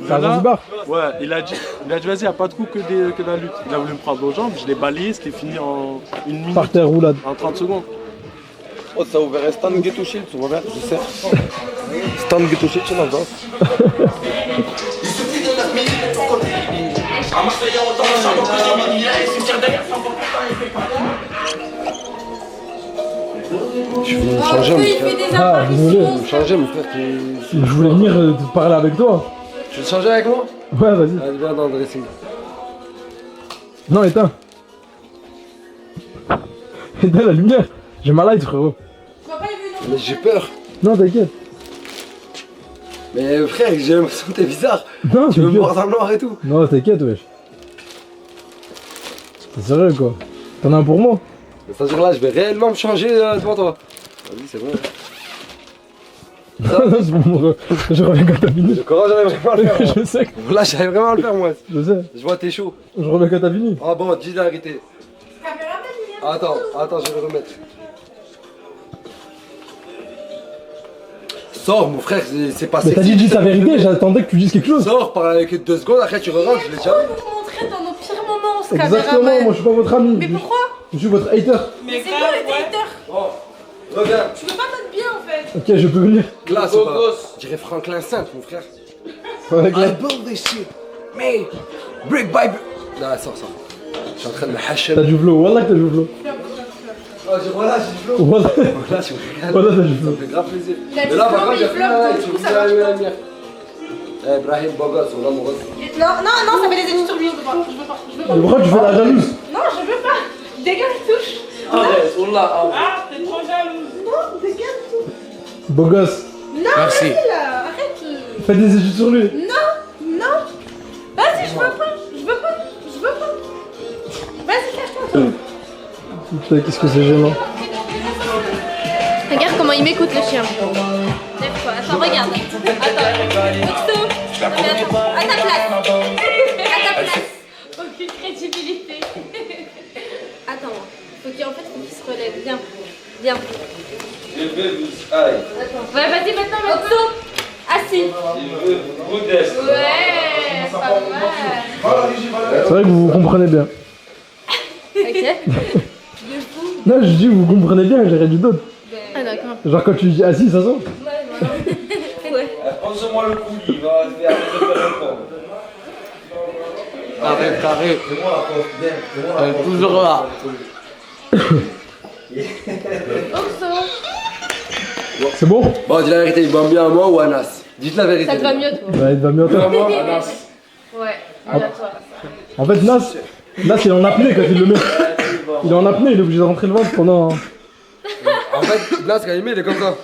C'est un Zanzibar? Ouais, il a dit vas-y, il n'y a pas de coup que de la lutte. Il a voulu me prendre aux jambes, je l'ai balayé, c'était fini en une minute. Par terre, roulade. En 30 secondes. Oh, ça a ouvert un stand Ghetto Shield, tu vois bien, je sais. Stand Ghetto Shield, tu l'as. Il suffit de 9 minutes pour qu'on à Marseille, on entend le charbon que j'ai mis là, il se tire derrière, ça va Je vais me changer, mon frère. Ah, désolé. Je vais me changer, mon frère. Je voulais venir te parler avec toi. Tu veux te changer avec moi? Ouais, vas-y. Allez, viens dans le dressing. Non, éteins. Éteins la lumière. J'ai ma light, frérot. Mais j'ai peur. Non, t'inquiète. Mais frère, j'ai l'impression que t'es bizarre. Non, tu veux me t'inquiète. voir dans le noir et tout. Non, t'inquiète, wesh. T'es sérieux, quoi? T'en as un pour moi? C'est-à-dire là, je vais réellement me changer devant toi. Vas-y, c'est bon. Non, c'est bon, je reviens quand t'as fini. Comment j'arrive vraiment à le faire? Je sais que... Là, j'arrive vraiment à le faire, moi. Je sais. Je vois t'es chaud. Je reviens quand t'as fini. Ah bon, dis la vérité. Attends, je vais le remettre. Sors, mon frère, c'est pas Mais t'as dit, dis ta vérité, j'attendais que tu dises quelque chose. Sors, par avec 2 secondes, après tu re-rentres, je l'ai déjà vu. Vous montrez dans nos pires moments, ce Exactement, caméraman. moi je suis pas votre ami. Mais pourquoi? Je suis votre hater. Mais c'est quoi le hater? Reviens. Tu veux pas notre bien en fait. Ok, je peux venir. Classe ou pas? Je dirais Franklin Saint, mon frère. Ouais, I build this shit, man. Brick by brick. Non, sors. Je suis en train de me hacher. T'as du flow, wallah que t'as du flow. Oh, voilà, j'ai du flow. Wallah. Voilà, je me régale. Wallah, t'as du flow. Ça fait grave plaisir. Il a Mais du là, flow, par contre, mais j'ai il fait flotte, la donc du coup, ça marche pas. lumière. Eh, Brahim Bogos, on va mon gosse. Non, ça fait des études sur lui, je veux pas. Mais pourquoi tu fais la jalouse? Non, je veux pas. Dégage, touche. Arrête, Wallah. Ah, t'es trop jalouse. Non, dégage, touche. Beau gosse. Non, Merci. vas-y là, arrête. Fais des études sur lui. Non. Vas-y, je veux pas. Vas-y, cache-toi. Putain, qu'est-ce que c'est gênant. Regarde comment il m'écoute le chien. Lève-toi, attends, regarde. Attends. Oxo. Non, mais attends. À ta place. Aucune crédibilité. Attends. Faut qu'il se relève. Viens. Attends. Ouais, vas-y maintenant. Oxo. Assis. Ouais, pas mal. C'est vrai que vous comprenez bien. Ok. Non, je dis vous comprenez bien, j'ai rien dit d'autre. Ah d'accord. Genre quand tu dis assis, ça sent. Ouais. Pose-moi le coulis, va faire un peu. Arrête. C'est moi, bien. Elle est toujours là. C'est bon? Bon, dis la vérité, il va bien à moi ou à Nas? Dites la vérité. Ça te va mieux toi? Ouais, il va mieux à toi. Ouais, à toi. En fait, Nas, il est en apnée quand il le met. Il est en apnée, il est obligé de rentrer le ventre pendant. En fait, Nas, quand il met, il est comme ça.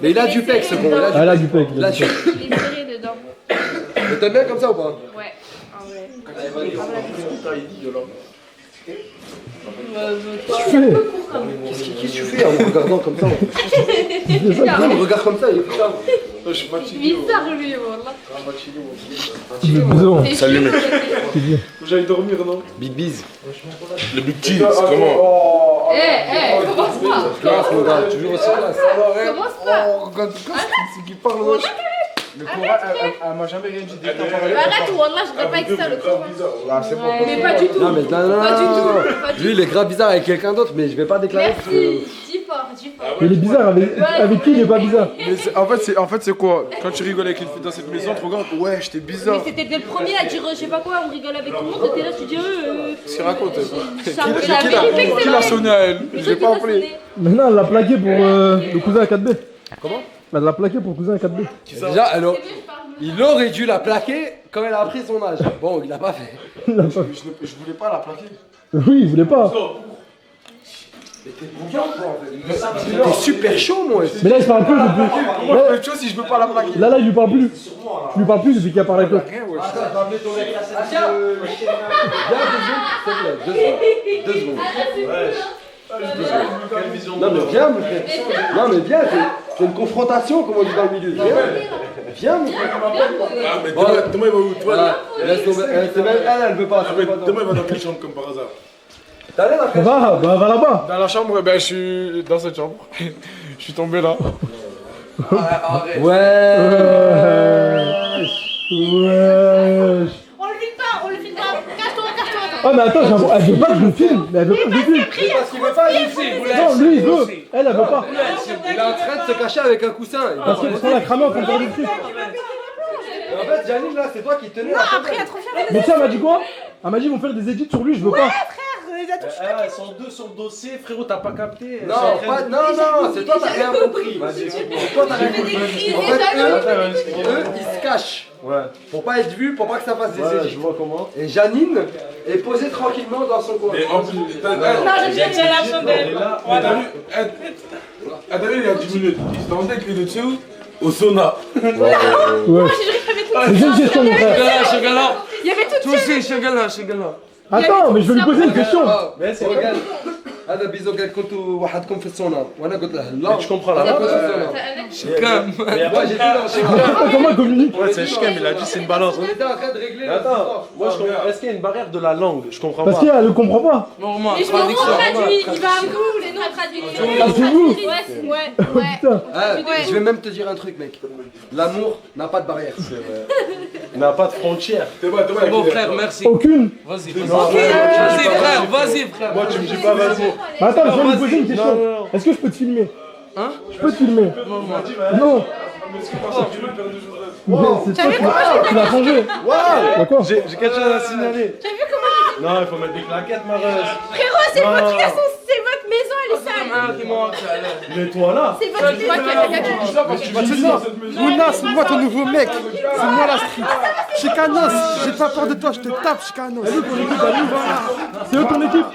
Mais il a du pec, ce con. Ah, il a du pec. Il a du pec. Il est serré dedans. Mais t'aimes bien comme ça ou pas? Ouais, en vrai. Qu'est-ce que tu fais? Qu'est-ce que tu fais en me regardant comme ça? Il me regarde comme ça, il fait ça. Je suis fatigué. Bizarre lui, wallah. Bisous. Salut mec. J'allais dormir, non? Big biz. Le big cheese, comment? Commence pas. Classe, mon gars, toujours aussi classe. Commence pas. Oh, regarde, c'est qui parle, wesh. Le Coran, elle m'a jamais rien dit. Arrête, wallah, je voudrais pas être ça le Coran. Mais pas du tout. Non, mais non. Pas du tout. Pas du Lui, il est grave bizarre avec quelqu'un d'autre, mais je vais pas déclarer. Merci. Dis fort. Il est bizarre, avec qui il est pas bizarre? Mais en fait, c'est quoi? Quand tu rigoles avec une fille dans cette maison, tu regardes, ouais, j'étais bizarre. Mais c'était dès le premier à dire je sais pas quoi, on rigole avec tout le monde, t'étais là, tu dis Qu'est-ce qu'il raconte? Qui l'a sonné à elle? Je l'ai pas appelé. Maintenant, elle l'a plaqué pour le cousin à 4B. Comment? Elle l'a plaqué pour le cousin à 4B. Déjà, alors, il aurait dû la plaquer quand elle a appris son âge. Bon, il l'a pas fait. Il l'a pas fait. Je voulais pas la plaquer. Oui, il voulait pas. T'es super chaud, moi. Mais là, il se parle plus depuis. Moi, je fais chaud si je peux pas la plaquer. Là, il lui parle plus. Il lui parle plus depuis qu'il a parlé avec toi. Rien, wesh. Viens, 2 secondes, s'il te plaît, 2 secondes. 2 secondes. Non mais viens mon frère. Non mais viens, c'est une confrontation comme on dit dans le milieu. Viens mon frère. Ah mais demain il va où toi là? Elle veut pas. Demain il va dans quelle chambre comme par hasard? T'as l'air Va là-bas. Dans la chambre, ben je suis dans cette chambre. Je suis tombé là. Ouais. On le filme pas, on le filme pas. Cache-toi. Oh mais attends, elle veut pas que je le filme. Mais elle veut pas que je le filme. Parce qu'il veut pas ici. Non, lui il veut. Elle veut pas. Il est en train de se cacher avec un coussin. Parce qu'on l'a cramé en train de faire des trucs. En fait, Janine, là, c'est toi qui tenais la Après, il y a trop cher. Mais tiens, elle m'a dit quoi? Elle m'a dit ils vont faire des edits sur lui, je veux pas. Ils sont deux sur le dossier, frérot, t'as pas capté. Non, c'est toi, t'as rien compris. C'est toi, t'as rien compris. En fait, eux, ils se cachent. Ouais. Pour pas être vus, pour pas que ça fasse des Ouais, edits. je vois comment. Et Janine est posée tranquillement dans son coin. Mais en plus, Non, j'ai la chandelle. t'as vu il y a 10 minutes, il se tendait avec les dessous au sauna. Ouais. C'est une question mon frère. Il y avait tout de suite. Attends, mais je vais lui poser une question. Mais c'est regarde. هذا بيزو قال كنت وحدكم في السونا وانا قلت له لا Tu comprends là? Moi j'étais dans le sauna. Comment elle communique? Ouais, c'est Shkem, il a dit c'est une balance. On était en train de régler. Attends, moi je comprends. Est-ce qu'il y a une barrière de la langue? Je comprends Parce pas. qu'elle le comprend pas. Mais je m'en traduit. Il va à vous, les noms traduits. Ah, c'est vous? Ouais. Putain. Je vais même te dire un truc, mec. L'amour n'a pas de barrière. Il n'a pas de frontières. C'est bon frère, merci. Aucune. Vas-y, frère. Moi tu me dis pas vas-y. Mais attends, je vais lui poser une question. Non. Est-ce que je peux te filmer? Hein? Je peux te filmer? Non. Mais c'est toi qui l'as changé. Waouh! D'accord. J'ai quelque chose à signaler. T'as vu comment Non, il faut mettre des claquettes, ma reuse. Frérot, c'est votre maison, elle est sale. Mais toi là. C'est votre maison, C'est ça. Mouna, c'est moi ton nouveau mec. C'est moi la street. Chicanos, j'ai pas peur de toi, je te tape, Chicanos. C'est ton équipe, c'est eux ton équipe.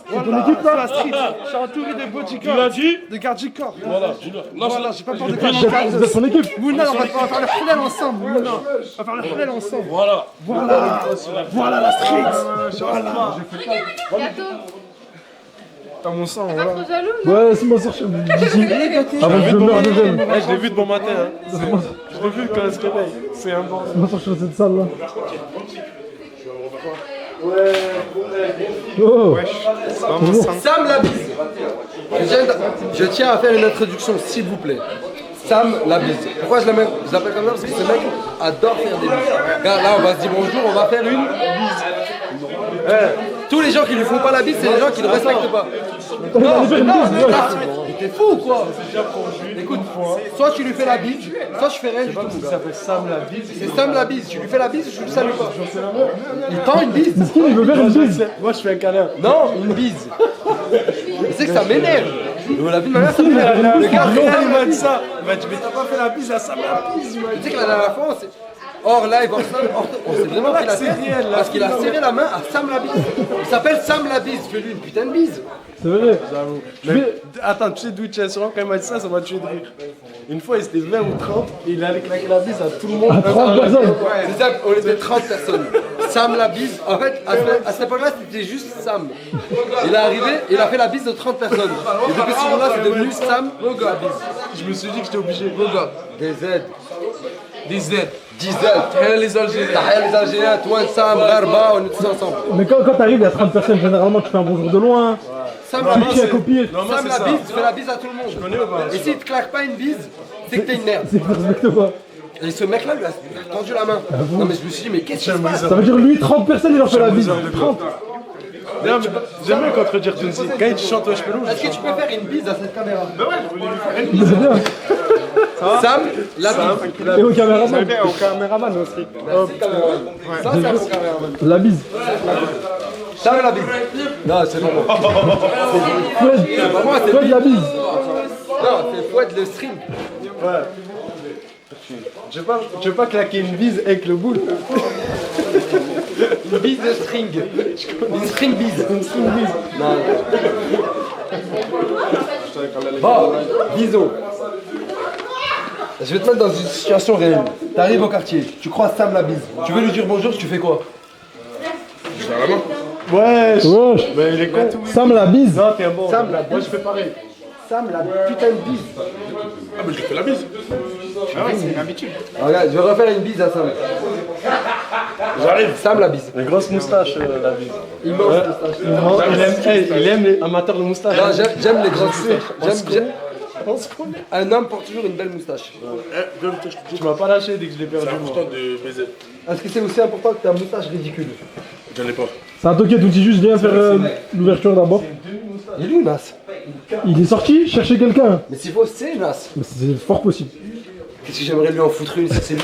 C'est ton équipe là, la street. Je suis entouré de bodyguards. Tu l'as dit? De gardes du corps. Voilà, j'ai pas peur de toi. Vous êtes ton équipe. Mouna, on va faire le halal ensemble. Mouna, on va faire le halal ensemble. Voilà la street. Voilà. T'as mon sang, voilà. Ouais, c'est mon sang. Avant que je meure de jeune. Je l'ai vu de bon matin. Je l'ai vu quand elle se réveille. C'est un bon. C'est mon sang sur cette salle là. Oh. Sam la bise. Je tiens à faire une introduction, s'il vous plaît. Sam la bise. Pourquoi je l'appelle comme ça? Parce que ce mec adore faire des bises. Regarde, là, on va se dire bonjour, on va faire une bise. Tous les gens qui lui font pas la bise, c'est les gens qui ne respectent pas. Non, t'es fou ou quoi? Écoute, soit tu lui fais la bise, soit je fais rien du tout. Ça s'appelle Sam la bise. C'est Sam la bise, tu lui fais la bise, je le salue pas. Il tend une bise. Est-ce qu'il veut faire une bise? Moi je fais un câlin. Non, une bise. Tu sais que ça m'énerve. La vie de ma mère, ça m'énerve. Le gars, il m'a dit ça. Il m'a dit, mais t'as pas fait la bise à Sam la bise. tu sais que la dernière fois, hors live, on s'est vraiment pris la tête parce qu'il a serré la main à Sam la bise. Il s'appelle Sam la bise, fais-lui une putain de bise. C'est vrai. Mais, attends, tu sais d'où tu es sûrement quand il m'a dit ça m'a tué de rire. Une fois, il était 20 ou 30 et il allait claquer la bise à tout le monde. À 30 personnes. C'est ça, on était 30 personnes. Sam la bise, en fait, à cette époque-là, c'était juste Sam. Il est arrivé, il a fait la bise de 30 personnes. Et depuis ce moment-là, c'est devenu Sam la bise. Je me suis dit que j'étais obligé. Des Z. Des Z. 10 Z. Les Algériens. Tahia les Algériens, toi, Sam, Garba, on est tous ensemble. Mais quand t'arrives, il y a 30 personnes, généralement tu fais un bonjour de loin. Sam la bise, Normalement, Sam c'est la ça. bise, tu fais la bise à tout le monde. Je connais ou pas? Et s'il te claque pas une bise, c'est que t'es une merde. C'est que tu respectes pas. Et ce mec-là lui a tendu la main. Non mais je me suis dit, mais qu'est-ce qui se passe? Ça veut dire lui, 30 personnes, il leur fait la bise. 30. Non, mais j'aime bien contredire Junzi. Quand il chante Wesh Peloum, Est-ce que tu peux faire une bise à cette caméra? bah ouais, je voulais lui faire une bise. Sam, la bise. Et au caméraman. Au caméraman aussi. Ça, c'est mon caméraman. La bise. Sam la bise. Non, c'est bon. Fouette. C'est pas moi, c'est Fouette la bise. Non, c'est Fouette le stream. Ouais. Tu veux pas claquer une bise avec le boule? Une bise de string. Une string bise. Une string bise. Non. Bon, bisous. Je vais te mettre dans une situation réelle. T'arrives au quartier, tu croises Sam la bise. Tu veux lui dire bonjour, tu fais quoi? Je la main. Wesh. Mais il est con. Sam la bise. Non, t'es un bon. Sam la bise. Moi, je fais pareil. Sam la putain de bise. Ah, mais je lui fais la bise. Ah ouais, c'est une habitude. Regarde, je vais refaire une bise à Sam. J'arrive. Sam la bise. Une grosse moustache, la bise. Immense moustache. Il aime les amateurs de moustache. Non, j'aime les grandes moustaches. Un homme porte toujours une belle moustache. Tu m'as pas lâché dès que je l'ai perdu. C'est important de baiser. Est-ce que c'est aussi important que ta moustache ridicule? J'en ai pas. Ça a toqué, Touti, juste viens faire l'ouverture d'abord. Il est où, Nas? Il est sorti chercher quelqu'un. Mais s'il faut, c'est Nas. Mais c'est fort possible. Qu'est-ce que j'aimerais lui en foutre une si c'est lui?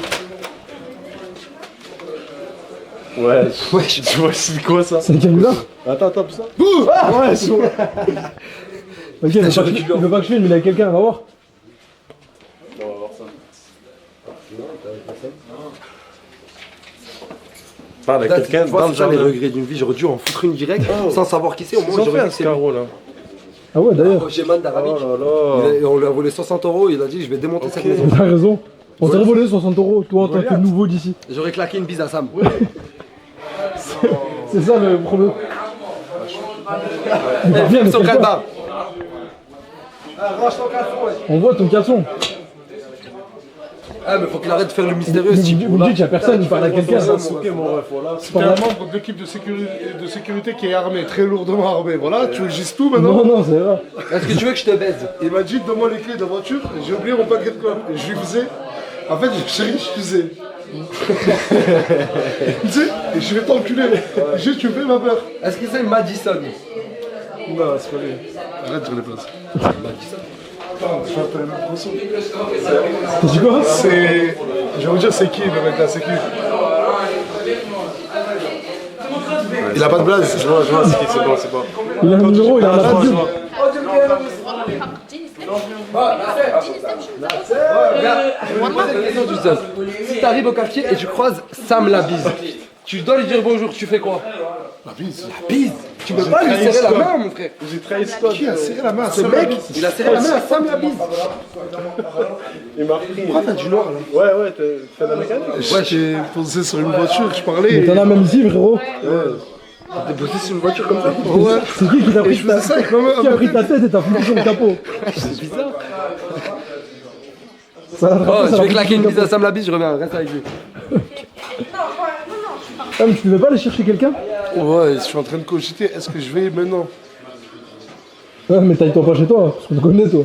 Ouais, tu vois, c'est quoi ça? C'est quel là? Attends, ça. Ouais, c'est bon. Ok, il veut pas que je filme, il est avec quelqu'un, on va voir. On va voir ça. Parle avec quelqu'un dans le jardin. jardin. Les regrets d'une vie, j'aurais dû en foutre une direct sans savoir qui c'est. Au moins, j'aurais dit que c'est lui. là. Ah ouais, d'ailleurs. Roger d'Arabic. On lui a volé 60 €, il a dit je vais démonter cette maison. T'as raison. On t'a volé 60 €, toi en tant que nouveau d'ici. J'aurais claqué une bise à Sam. C'est ça le problème. Viens, son calbar. On voit ton caleçon. Ah, mais faut qu'il arrête de faire le mystérieux. Vous me dites qu'il y a personne, il parle à quelqu'un. C'est un membre de l'équipe de sécurité qui est armé, très lourdement armé. Voilà, tu veux que je dise tout maintenant? Non, c'est vrai. Est-ce que tu veux que je te baise? Il m'a dit donne-moi les clés de la voiture, et j'ai oublié mon paquet de clopes. Et je lui faisais. En fait, chérie, je faisais. Tu sais, et je vais t'enculer. Juste, tu me fais ma peur. Est-ce que c'est Madison? Non, c'est pas lui. Arrête sur les places. Madison. Je vais appeler l'impression. C'est quoi? C'est. Je vais vous dire, c'est qui le mec là? C'est qui? Il a pas de blaze. Je vois, c'est bon, c'est bon. Il a un numéro, il a la radio. Je vais te poser une question toute simple. Si t'arrives au quartier et tu croises Sam la bise, tu dois lui dire bonjour, tu fais quoi? La bise. La bise? Tu peux pas lui serrer la main, mon frère. J'ai trahi Scott. Qui a serré la main à Ce Sam mec, Labise? il a serré la main à Sam la bise. Il m'a repris. Pourquoi t'as du noir là? Ouais, t'es fait de la mécanique. Ouais, j'ai posé sur une voiture, je parlais. Mais t'en as même ici, frérot. T'es posé sur une voiture comme ça? Ouais. C'est qui t'a pris je faisais ça avec ma main. Qui a pris ta tête et t'as foutu sur le capot? C'est bizarre. Ça l'a attrapé, Oh, ça je l'a vais claquer foutu une sur le bise à Sam la bise, je reviens, reste avec lui. Ah, mais tu devais pas aller chercher quelqu'un? Ouais, je suis en train de cogiter. Est-ce que je vais maintenant? Ouais, mais taille-toi pas chez toi, parce qu'on te connaît, toi.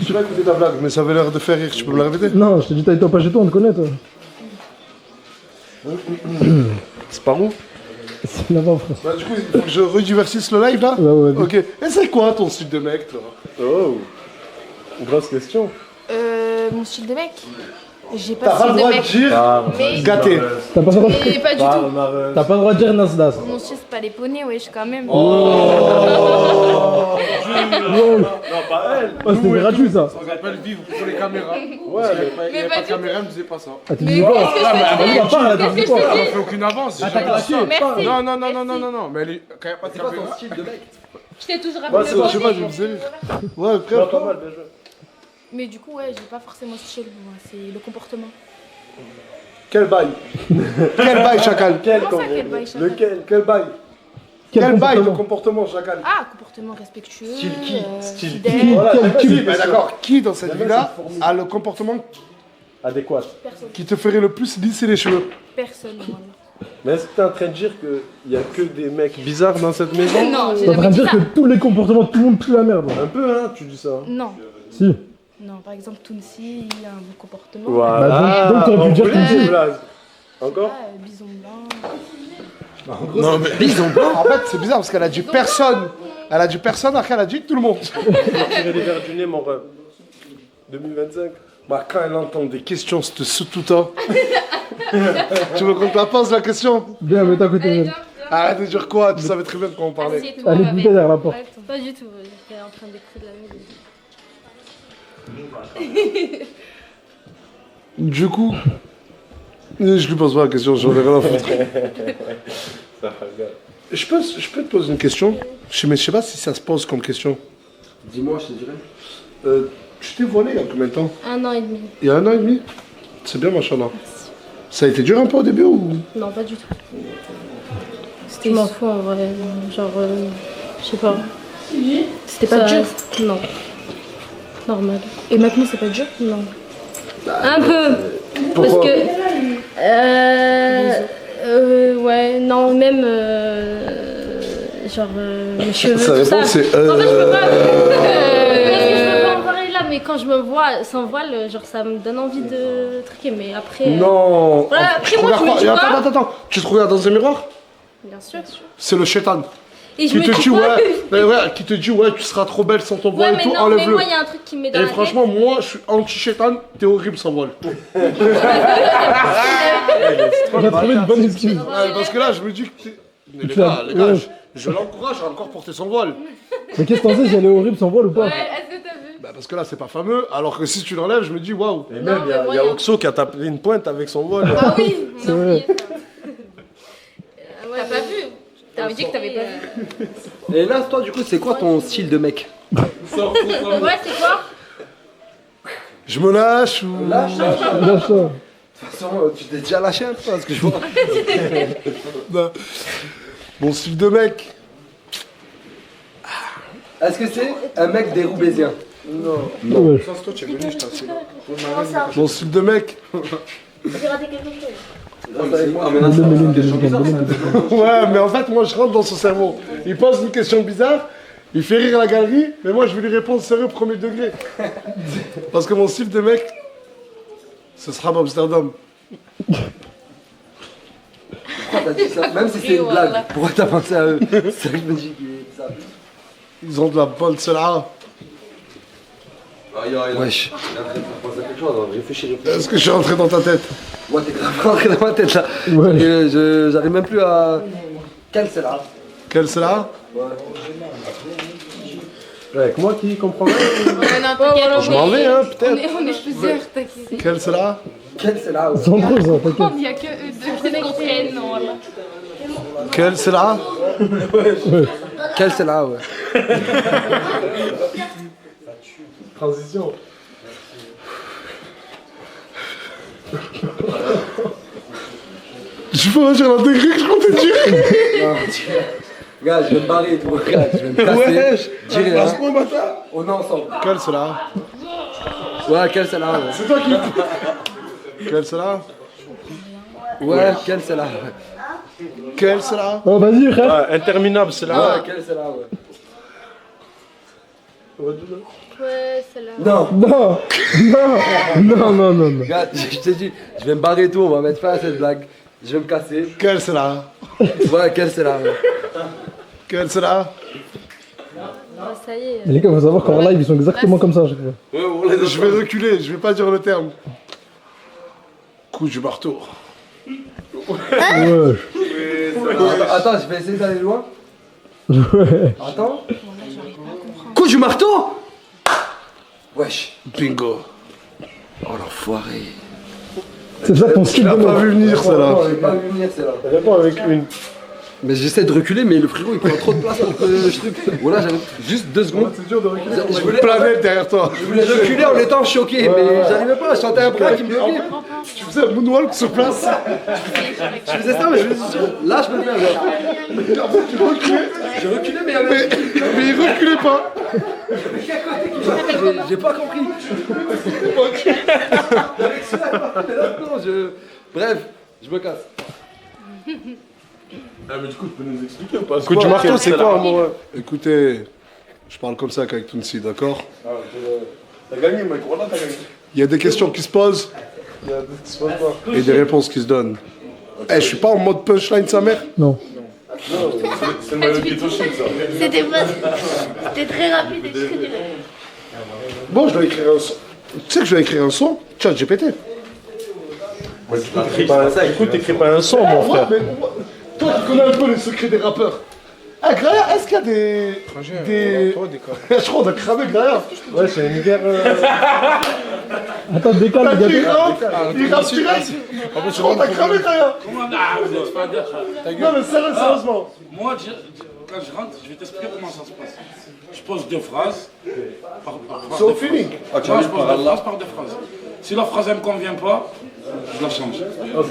Je vais écouter ta blague, mais ça avait l'air de faire rire. Tu peux me la répéter? Non, je t'ai dit taille-toi pas chez toi, on te connaît, toi. C'est par où? C'est là-bas, frère. Bah, du coup, il faut que je rediversisse le live là? Ouais. Ok. Et c'est quoi ton style de mec, toi? Oh, grosse question. Mon style de mec? J'ai T'as pas pas de le style droit de de mec. dire Mais- gâté. T'as pas le droit de Mais pas du tout. T'as pas le droit de dire Nasdas. Mon style, c'est pas les poneys, wesh, quand même. Oh. Non, pas elle. Oh, c'était gratuit, ça. On s'appelle vivre pour les caméras. Ouais, il n'y avait pas de caméra, elle me disait pas ça. Ah, tu dis quoi? Ah, mais elle m'a pas, elle a dit quoi? Elle m'a fait aucune avance. Ah, t'as j'ai craché. jamais dit ça. Merci. Non. Mais quand il n'y a pas de caméra. Style de mec. Je t'ai toujours Ouais, rappelé c'est le bon, je sais pas, poney. je me faisais rire. Ouais, frère, pas mal, bien joué. Mais du coup, ouais, j'ai pas forcément style, moi, c'est le comportement. Quel bail? Quel bail, chacal? Comment ça, quel bail, chacal? Lequel? Quel bail? Quel bail de comportement, chacal? Ah, comportement respectueux. Style qui? Style Qui? Qui? Bah, d'accord, qui dans cette vie-là a le comportement adéquat qui te ferait le plus lisser les cheveux? Personne, voilà. Mais est-ce que t'es en train de dire qu'il y a que des mecs bizarres dans cette maison? Non, j'ai T'es en train jamais de dit dire ça. que tous les comportements, tout le monde pue la merde. Un peu, hein, tu dis ça. Non. Si. Non, par exemple, Tounsi, il a un bon comportement. Voilà. Bah, donc t'aurais pu dire on Tounsi. voulait blague. Encore? Bison blanc. Non, mais bison blanc. En fait, c'est bizarre parce qu'elle a dit personne. Elle a dit personne, après elle a dit tout le monde. Tirer les verres du nez, mon rêve. 2025. Bah, quand elle entend des questions, c'est ce tout temps. Tu veux qu'on te la pose la question? Bien, mets-toi à côté d'elle. Arrête de dire quoi? Tu savais très bien de quoi on parlait. Elle est goûtée derrière la porte. Pas du tout, j'étais en train d'écouter de la musique. Du coup, je lui pose pas la question, j'en ai rien à foutre. Je peux te poser une question, mais je sais pas si ça se pose comme question. Dis-moi, je te dirai. Tu t'es voilé il y a combien de temps? 1 an et demi. Il y a 1 an et demi? C'est bien, machallah. Ça a été dur un peu au début ou? Non, pas du tout. Je m'en fous en vrai. Genre, je sais pas. C'était pas dur? Non. Normal. Et maintenant, c'est pas dur? Non. Un peu. Parce que. Ouais, non, même. Genre, mes cheveux. Ça tout ça. répond, c'est. En fait, je peux pas. Parce que je peux pas en parler là, mais quand je me vois sans voile, genre, ça me donne envie de truquer. Mais après. Non. Voilà, après, moi, je me dis pas. Attends. Tu te regardes dans un miroir? Bien sûr. C'est le shaitan. Et je Qui me te dis dit, quoi qui te dit, ouais, tu seras trop belle sans ton Ouais, voile et mais tout, non, mais enlève-le. moi, il y a un truc qui me met dans Et la franchement, moi, je suis anti-shaitan, t'es horrible sans voile. On a trouvé une bonne excuse. Ouais, parce que là, je me dis que t'es. Mais les gars, je l'encourage à encore porter son voile. Mais qu'est-ce que t'en sais si elle est horrible sans voile ou pas? Bah parce que là, c'est pas fameux, alors que si tu l'enlèves, je me dis, waouh. Et même, il y a Oxo qui a tapé une pointe avec son voile. Ah oui, c'est vrai. T'as pas vu? T'avais dit que t'avais pas vu. Et là, toi, du coup, c'est quoi ton style de mec? Ouais, c'est quoi? Je me lâche ou. Lâche ça. Lâche ça. De toute façon, tu t'es déjà lâché un peu, parce que je vois. Non. Mon style de mec. Est-ce que c'est un mec des Roubaisiens? Non. Ouais. Ça, c'est toi, tu es venu, je t'assure. Mon style de mec. J'ai raté quelque chose. Ouais, mais en fait, moi, je rentre dans son cerveau. Il pose une question bizarre, il fait rire la galerie, mais moi, je vais lui répondre sérieux, premier degré. Parce que mon style de mec, ce sera Amsterdam. Pourquoi t'as dit ça? Même si c'est une blague, pourquoi t'as pensé à eux? C'est ça que je me dis. Ils ont de la bonne cela. Wesh. Est-ce que je suis rentré dans ta tête? Ouais, t'es grave rentré dans ma tête là. Ouais. Et j'arrive même plus à. Quelle c'est là? Quelle cela? Avec moi qui comprends rien. Je m'en vais, hein, peut-être. On est plusieurs, t'inquiète. Quelle cela? Quelle c'est là? Sans trop, ça, t'inquiète. Il n'y a que eux deux qui comprennent, non, voilà. Quelle cela? Quelle c'est là, ouais. Transition. Je peux dire la dinguerie que je comptais dire. Gars, je vais me barrer et tout. Regarde, je vais me casser. Wesh, Dis rien. passe-moi, bâtard. On est ensemble. Quelle cela? Ouais, quelle c'est là, ouais. C'est toi qui. Quelle cela? Ouais, quelle c'est là, ouais. Quelle cela? Oh, vas-y, frère. Ouais, interminable, c'est là. Ouais, quelle c'est là, ouais. Ouais, c'est là. Non. Non. Regarde, je t'ai dit, je vais me barrer et tout, on va mettre fin à cette blague. Je vais me casser. Quelle cela? Ouais, quelle c'est là, ouais. Quelle cela? Ça y est. Les gars, faut savoir qu'en live, ils sont exactement comme ça à chaque fois. Je vais reculer, je vais pas dire le terme. Coup du marteau. Ouais. Attends, je vais essayer d'aller loin. Ouais. Attends. Coup du marteau. Wesh. Bingo. Oh l'enfoiré. C'est ça ton style Tu de l'as pas mec. vu venir, celle-là. Non, j'ai pas vu venir celle-là. Réponds avec une. Mais j'essaie de reculer, mais le frérot il prend trop de place entre le truc. Voilà, j'avais juste 2 secondes. C'est dur de reculer. Je voulais, Planète derrière toi. je voulais reculer en étant choqué, mais j'arrivais pas, je sentais un bras qui me bloquait. Tu faisais un moonwalk sur place. Je faisais ça, mais je me suis dit, là je peux le faire. Genre. En fait, tu reculais. Je reculais, mais Mais il reculait pas. j'ai pas compris. Non, bref, je me casse. Ah, mais du coup, tu peux nous expliquer ou pas? Coup du marteau, c'est quoi, amoureux? Écoutez, je parle comme ça qu'avec Tounsi, d'accord? T'as gagné, mec, voilà, t'as gagné. Il y a des questions qui se posent Il y a des qui se passent pas. et des réponses qui se donnent. Eh, je suis pas en mode punchline, sa mère? Non. Non, c'est le maillot qui est au chine, ça. C'était très rapide et très direct. Bon, je dois écrire un son. Tu sais que je dois écrire un son? Tiens, GPT. Écoute, t'écris pas un son, mon frère. Mais, toi qui connais un peu les secrets des rappeurs. Ah, Graya, est-ce qu'il y a des. Je crois qu'on a cramé Graya. Ouais, c'est une guerre. Attends, décale, T'as les qui gars. rentre, il rappe direct. Je crois qu'on a cramé Graya. Comment on a vous êtes pas dire ça? Non, mais sérieusement. Moi, quand je rentre, je vais t'expliquer comment ça se passe. Je pose 2 phrases. C'est au feeling. Non, je pose 2 phrases par 2 phrases. Si la phrase elle me convient pas, je la change. Ok.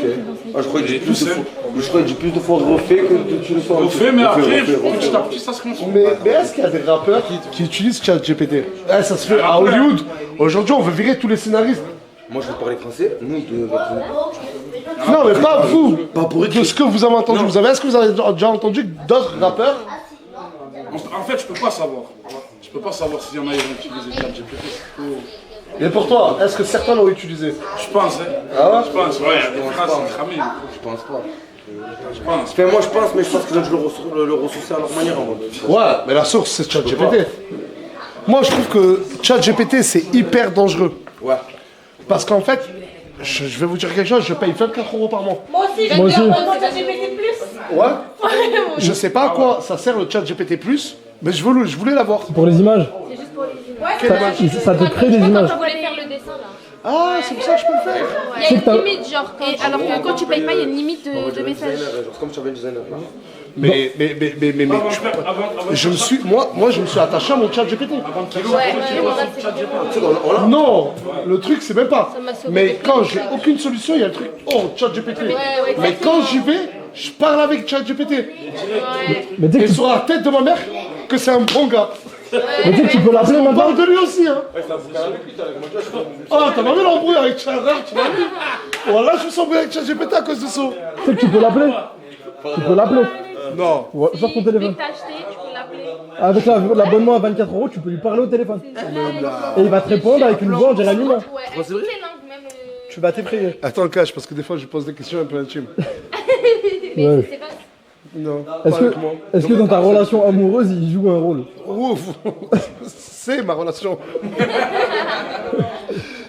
Ah, je crois que j'ai tout plus, simple. plus de fois refait que tu le sens. Refait, mais après, petit à petit, ça se construit. Mais est-ce qu'il y a des rappeurs qui utilisent ChatGPT? Ça se fait à Hollywood. Aujourd'hui, on veut virer tous les scénaristes. Moi, je vais parler français. Nous, Non, mais pas vous. Pas pour De ce que vous avez entendu. Est-ce que vous avez déjà entendu d'autres rappeurs? En fait, je peux pas savoir. Je peux pas savoir s'il y en a qui ont utilisé ChatGPT. Et pour toi, est-ce que certains l'ont utilisé? Je pense, hein. Ah ouais? Je pense, ouais, il y a des phrases cramées. Je pense pas. Je pense. Enfin, moi, je pense, mais je pense qu'ils ont dû le ressourcer à leur manière en mode. Ouais, mais la source, c'est ChatGPT. Moi, je trouve que ChatGPT, c'est hyper dangereux. Ouais. Parce qu'en fait, je vais vous dire quelque chose, je paye 24 € par mois. Moi aussi, Moi aussi. ChatGPT+. Ouais. Je sais pas à quoi ça sert le ChatGPT+, mais je voulais l'avoir. Pour les images. Ça te crée des images. Quand tu voulais faire le dessin là. Ah, c'est pour ça que je peux le faire. Il y a une limite, genre, alors que quand tu payes pas, il y a une limite de messages. Genre comme tu avais un designer. Mais je me suis, moi, je me suis attaché à mon ChatGPT. Non, le truc, c'est même pas. Mais quand j'ai aucune solution, il y a le truc, oh, ChatGPT. Mais quand j'y vais, je parle avec ChatGPT. Et sur la tête de ma mère, que c'est un bon gars. Mais tu sais que tu peux l'appeler On maintenant. parle de lui aussi, hein. Ah, t'as pas vu l'embrouille avec ChatGPT, tu m'as vu. Voilà, je me suis embrouillé avec ChatGPT à cause de ça. Tu sais que tu peux l'appeler. Tu peux l'appeler. Non. Ouais, sors ton téléphone. T'as acheté, tu peux l'appeler. Avec l'abonnement à 24 €, tu peux lui parler au téléphone. Et il va te répondre avec une voix en dirait l'humain. Ouais, toutes les langues, même. Tu vas t'effrayer. Attends, cache, parce que des fois, je pose des questions un peu intimes. Ouais. C'est pas. Non. Est-ce que dans ta relation amoureuse, il joue un rôle? Ouf. C'est ma relation.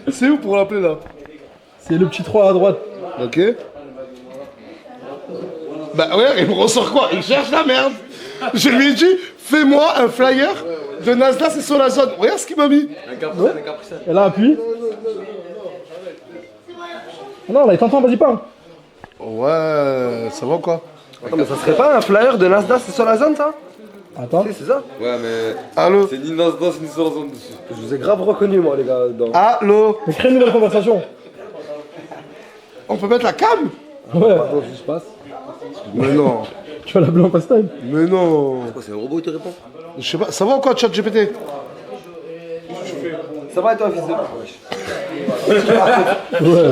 C'est où pour l'appeler là? C'est le petit 3 à droite. Ok. Bah ouais, il me ressort quoi? Il cherche la merde. Je lui ai dit, fais-moi un flyer de Nasdaq et Solazone. Regarde ce qu'il m'a mis. Et là, appuie. Non, là, il t'entend, vas-y, parle. Ouais, ça va quoi? Attends, mais ça serait pas un flyer de Nasdaq c'est sur la zone, ça? Attends. C'est ça? Ouais, mais. Allô? C'est ni Nasdaq ni sur la zone dessus. Je vous ai grave reconnu, moi, les gars. Dans... Allô? Mais crée une nouvelle conversation. On peut mettre la cam? Ouais. Pardon, je passe. Mais non. Tu vas l'appeler en FaceTime. Mais non. C'est quoi, c'est un robot qui te répond? Je sais pas, ça va ou quoi, ChatGPT? Ça va et toi, fils de... Ouais.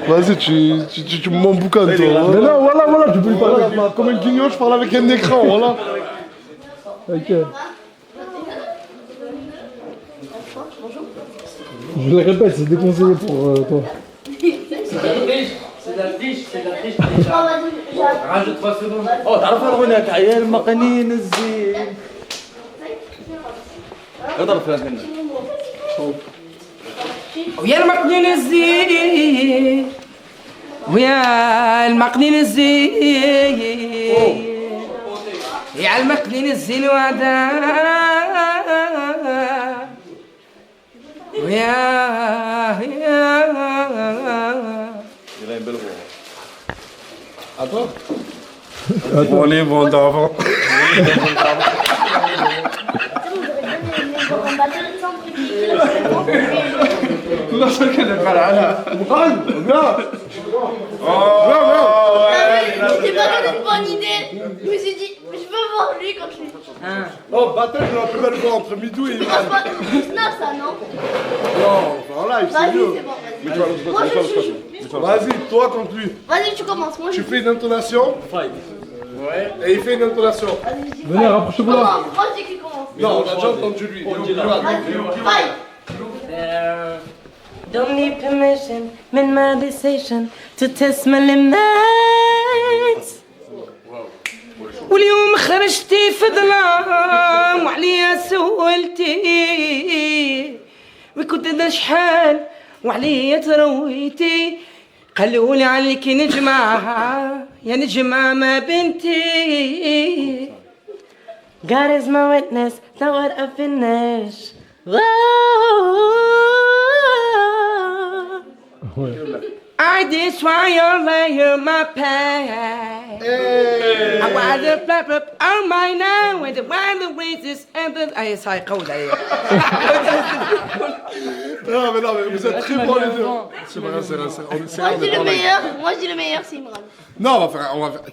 Vas-y, tu m'emboucanes, toi. Hein. Mais non, voilà, tu peux lui parler. Comme un guignol, je parle avec un écran, voilà. Ok. Je le répète, c'est déconseillé pour toi. C'est de la triche. Rajoute 3 secondes. Oh, تعرف هناك عيال مقنين الزين. اضرب فلاش منك. ويا المقنين الزين ويا المقنين الزين يا المقنين الزين وعدا ويا À toi? On est bon d'avant. J'ai pas donné une bonne idée. Je me suis dit, je veux voir lui quand je suis. Oh, Battle, il a la plus belle voix entre Midou et Iman. C'est Snap ça, non? Non, en live, c'est Vas-y, mieux. c'est bon, vas-y. Mais tu vas Moi, je suis. Vas-y, toi contre lui. Vas-y, tu commences. Moi, Tu fais une intonation. Ouais. Et il fait une intonation. Venez, rapprochez-vous là. Commence. Moi, je dis qu'il commence. Non, on a déjà entendu lui. Vas-y, fight. Don't need permission من my decision to test my limits. واليوم خرجتي في ظلام وعليا سولتي وكنت دا شحال وعليا ترويتي قالولي عليك نجمع يا نجمع ما بنتي God is my witness توقفناش Ouais. I destroy my pain. I want to flap up on my now when the wild races and the... Ah, ça est cool d'ailleurs. Non, mais vous êtes très bons les deux. C'est vrai, c'est vrai. Moi je dis le meilleur, c'est Imran. Non, on va faire.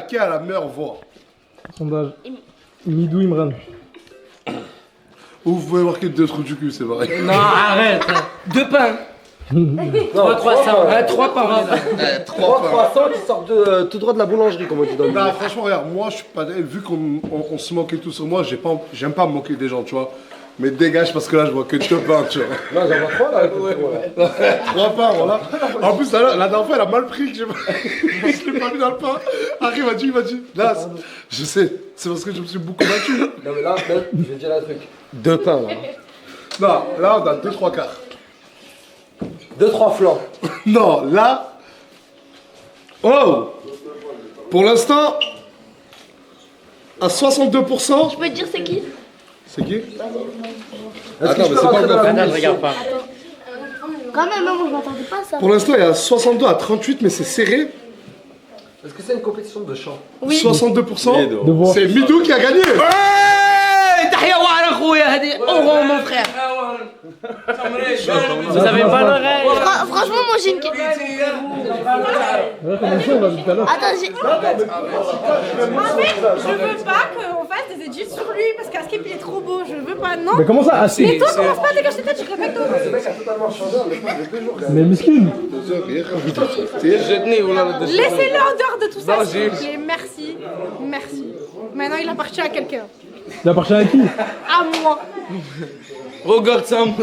Qui a la meilleure voix? Sondage. Midou Imran. Vous pouvez marquer 2 trous du cul, c'est vrai. Non, arrête. 2 pains. 3 croissants. 3 pains. 3 croissants qui sortent tout droit de la boulangerie, comme on dit dans le Non, franchement, regarde, moi je suis pas. Vu qu'on se moquait tout sur moi, j'aime pas me moquer des gens, tu vois. Mais dégage parce que là je vois que 2 pains, tu vois. Non, j'en vois 3 là. 3 pains, voilà. En plus, la dernière fois, elle a mal pris que je l'ai pas mis dans le pain. Arrive, il m'a dit. Là, je sais, c'est parce que je me suis beaucoup battu. Non, mais là, je vais dire un truc. 2 pains là. Non, là on a 2-3 quarts. 2-3 flancs. Non, là. Oh! Pour l'instant, à 62%. Je peux te dire c'est qui? C'est qui? Attends, mais c'est pas Attends, je regarde pas. Quand même, moi je m'attendais pas à ça. Pour l'instant, il y a 62 à 38, mais c'est serré. Est-ce que c'est une compétition de chant? Oui. 62%. C'est Midou qui a gagné. تحية وعلى خويا هذه اوه مون فخير. Vous avez pas l'oreille. Franchement, moi j'ai une question. Attends, j'ai. En fait, je veux pas qu'on fasse des edits sur lui parce qu'Askip il est trop beau, je veux pas, non. Mais comment ça, Askip? Mais toi, commence pas à dégager ta tête, je répète tout. Ce mec a totalement changé en l'espace de 2 jours. Mais miskin. Laissez-le en dehors de tout ça, s'il vous plaît. Merci. Merci. Maintenant, il appartient à quelqu'un. Il appartient à qui? À moi. Regarde ça, moi.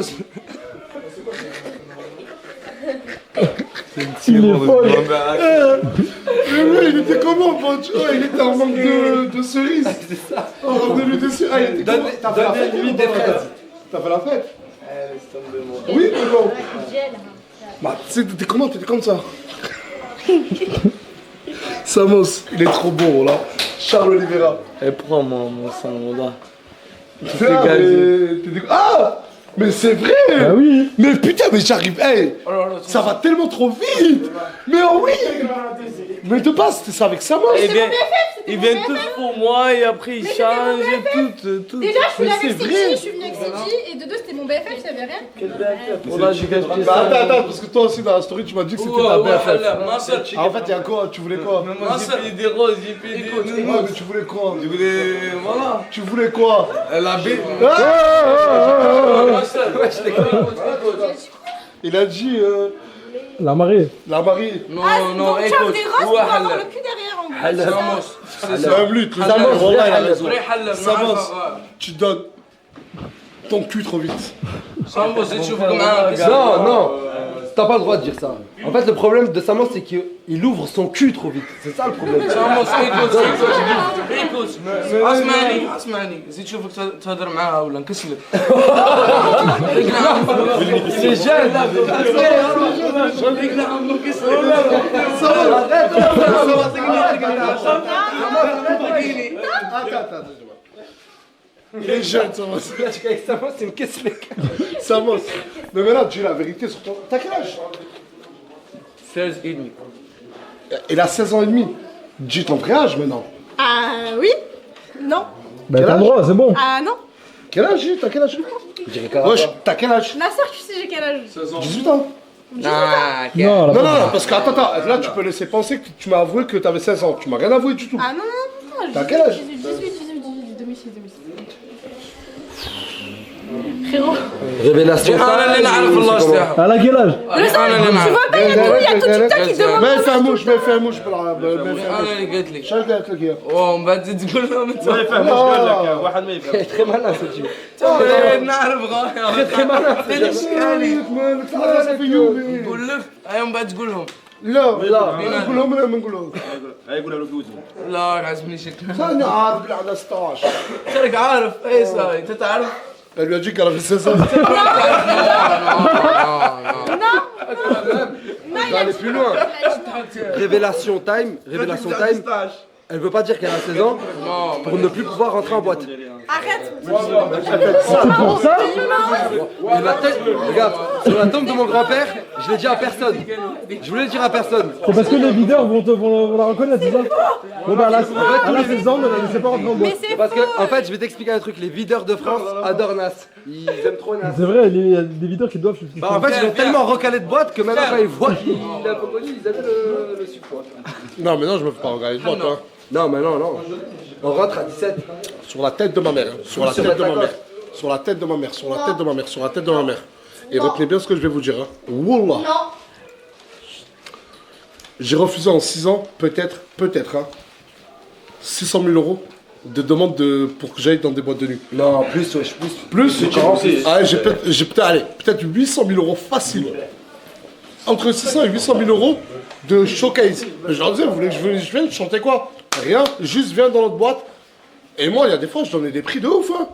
Il est folle. Il était comment, bon, tu vois, il était en manque de cerises. C'est ça. En manque de cerises. Ah, il était comment? T'as fait la fête? T'as fait la fête? Oui, mais bon. Bah, tu sais, t'étais comment? T'étais comme ça. Samos, il est trop bon, là. Charles Oliveira. Et prends mon sang, là. Ah! Mais c'est vrai! Ah oui! Mais putain, mais j'arrive. Hey, ça va tellement trop vite! Mais oh oui! Mais de base, c'était ça avec Samos! Ils viennent tous pour moi et après ils changent et tout. Déjà, je suis là avec c'est Seki, vrai. je suis venue avec Seki, et de 2, c'était mon BFF, je savais rien. Attends, parce que toi aussi dans la story, tu m'as dit que c'était ta BFF. Ah, en fait, il y a quoi? Tu voulais quoi? Moi j'ai payé des roses, j'ai payé des... Ouais, mais tu voulais quoi? Je voulais... Voilà. Tu voulais quoi? La baie. Il a dit La marée. la mariée. Non, Donc, tu as écoute. des roses pour avoir le cul derrière, en gros. C'est un lutte. Samos, voilà, il a raison. Samos, tu donnes ton cul trop vite. Non, non. T'as pas le droit de dire ça. En fait, le problème de Samos, c'est qu'il ouvre son cul trop vite. C'est ça le problème. écoute. اسمعني زيد تشوفك تهضر معاها ولا نكسلك. C'est jeune. Il est jeune, Samos. Samos, c'est une caisse mec. Samos. Mais maintenant, dis la vérité sur toi. T'as quel âge? 16 et demi. Il a 16 ans et demi. Dis ton vrai âge maintenant. Ah oui? Non. Bah t'as le droit, c'est bon. Ah non. Quel âge? T'as quel âge? Wesh, t'as quel âge? Nasser, tu sais j'ai quel âge? 18 ans. Non, Non, parce que attends, là tu peux laisser penser que tu m'as avoué que t'avais 16 ans. Tu m'as rien avoué du tout. Ah non. T'as quel âge? 18, 2006. Frérot. Révélation. Elle a quel âge? Tu vois pas, il y a tout TikTok qui demande. Mais fais un mouche. انا اللي قلت لك شاش قالت لك يا ومن بعد تزيد تقول لهم انت ما يفهمش قال لك واحد ما يفهم. Très malin ce type. نعرف غاية Très malin. نقول لك هاي من بعد تقول لهم لا نقول لهم لا ما نقول لهم يقولها له جوزي. لا عزمني شكلها ثاني عارف بلي على 16 شارك عارف اي صاي انت تعرف Elle lui a dit qu'elle avait 16 ans. Non. On va aller plus loin. Révélation time. elle veut pas dire qu'elle a 16 ans pour ne plus pouvoir rentrer en boîte. Arrête. C'est pour ça Et la tête, regarde, sur la tombe de mon grand-père, je l'ai dit à personne. Je voulais le dire à personne. C'est parce que les videurs vont la reconnaître, c'est ça? Bon bah là, elle a 16 ans, ne la laissez pas rentrer en boîte. Parce que, en fait, je vais t'expliquer un truc. Les videurs de France adorent Nas. Ils aiment trop Nas. C'est vrai, il y a des videurs qui doivent... Bah en fait, ils ont tellement recalé de boîte que maintenant quand ils voient qu'il est un peu connu, ils aiment le surpoids. Non, mais non, je me fais pas regarder de boîte, hein. Non, mais non. On rentre à 17. Sur la tête de ma mère. Sur la tête de ma mère. Sur la tête de ma mère. Sur la tête de ma mère. Sur la tête de ma mère. Et retenez bien ce que je vais vous dire. Hein. Wallah. J'ai refusé en 6 ans, peut-être, hein, 600 000 euros de demande pour que j'aille dans des boîtes de nuit. Non, plus, wesh, plus. Ah, j'ai peut-être 800 000 euros facile. Entre 600 et 800 000 euros de showcase. Je leur disais, vous voulez que je vienne chanter quoi? Rien, juste viens dans notre boîte. Et moi, il y a des fois, je donnais des prix de ouf. Hein.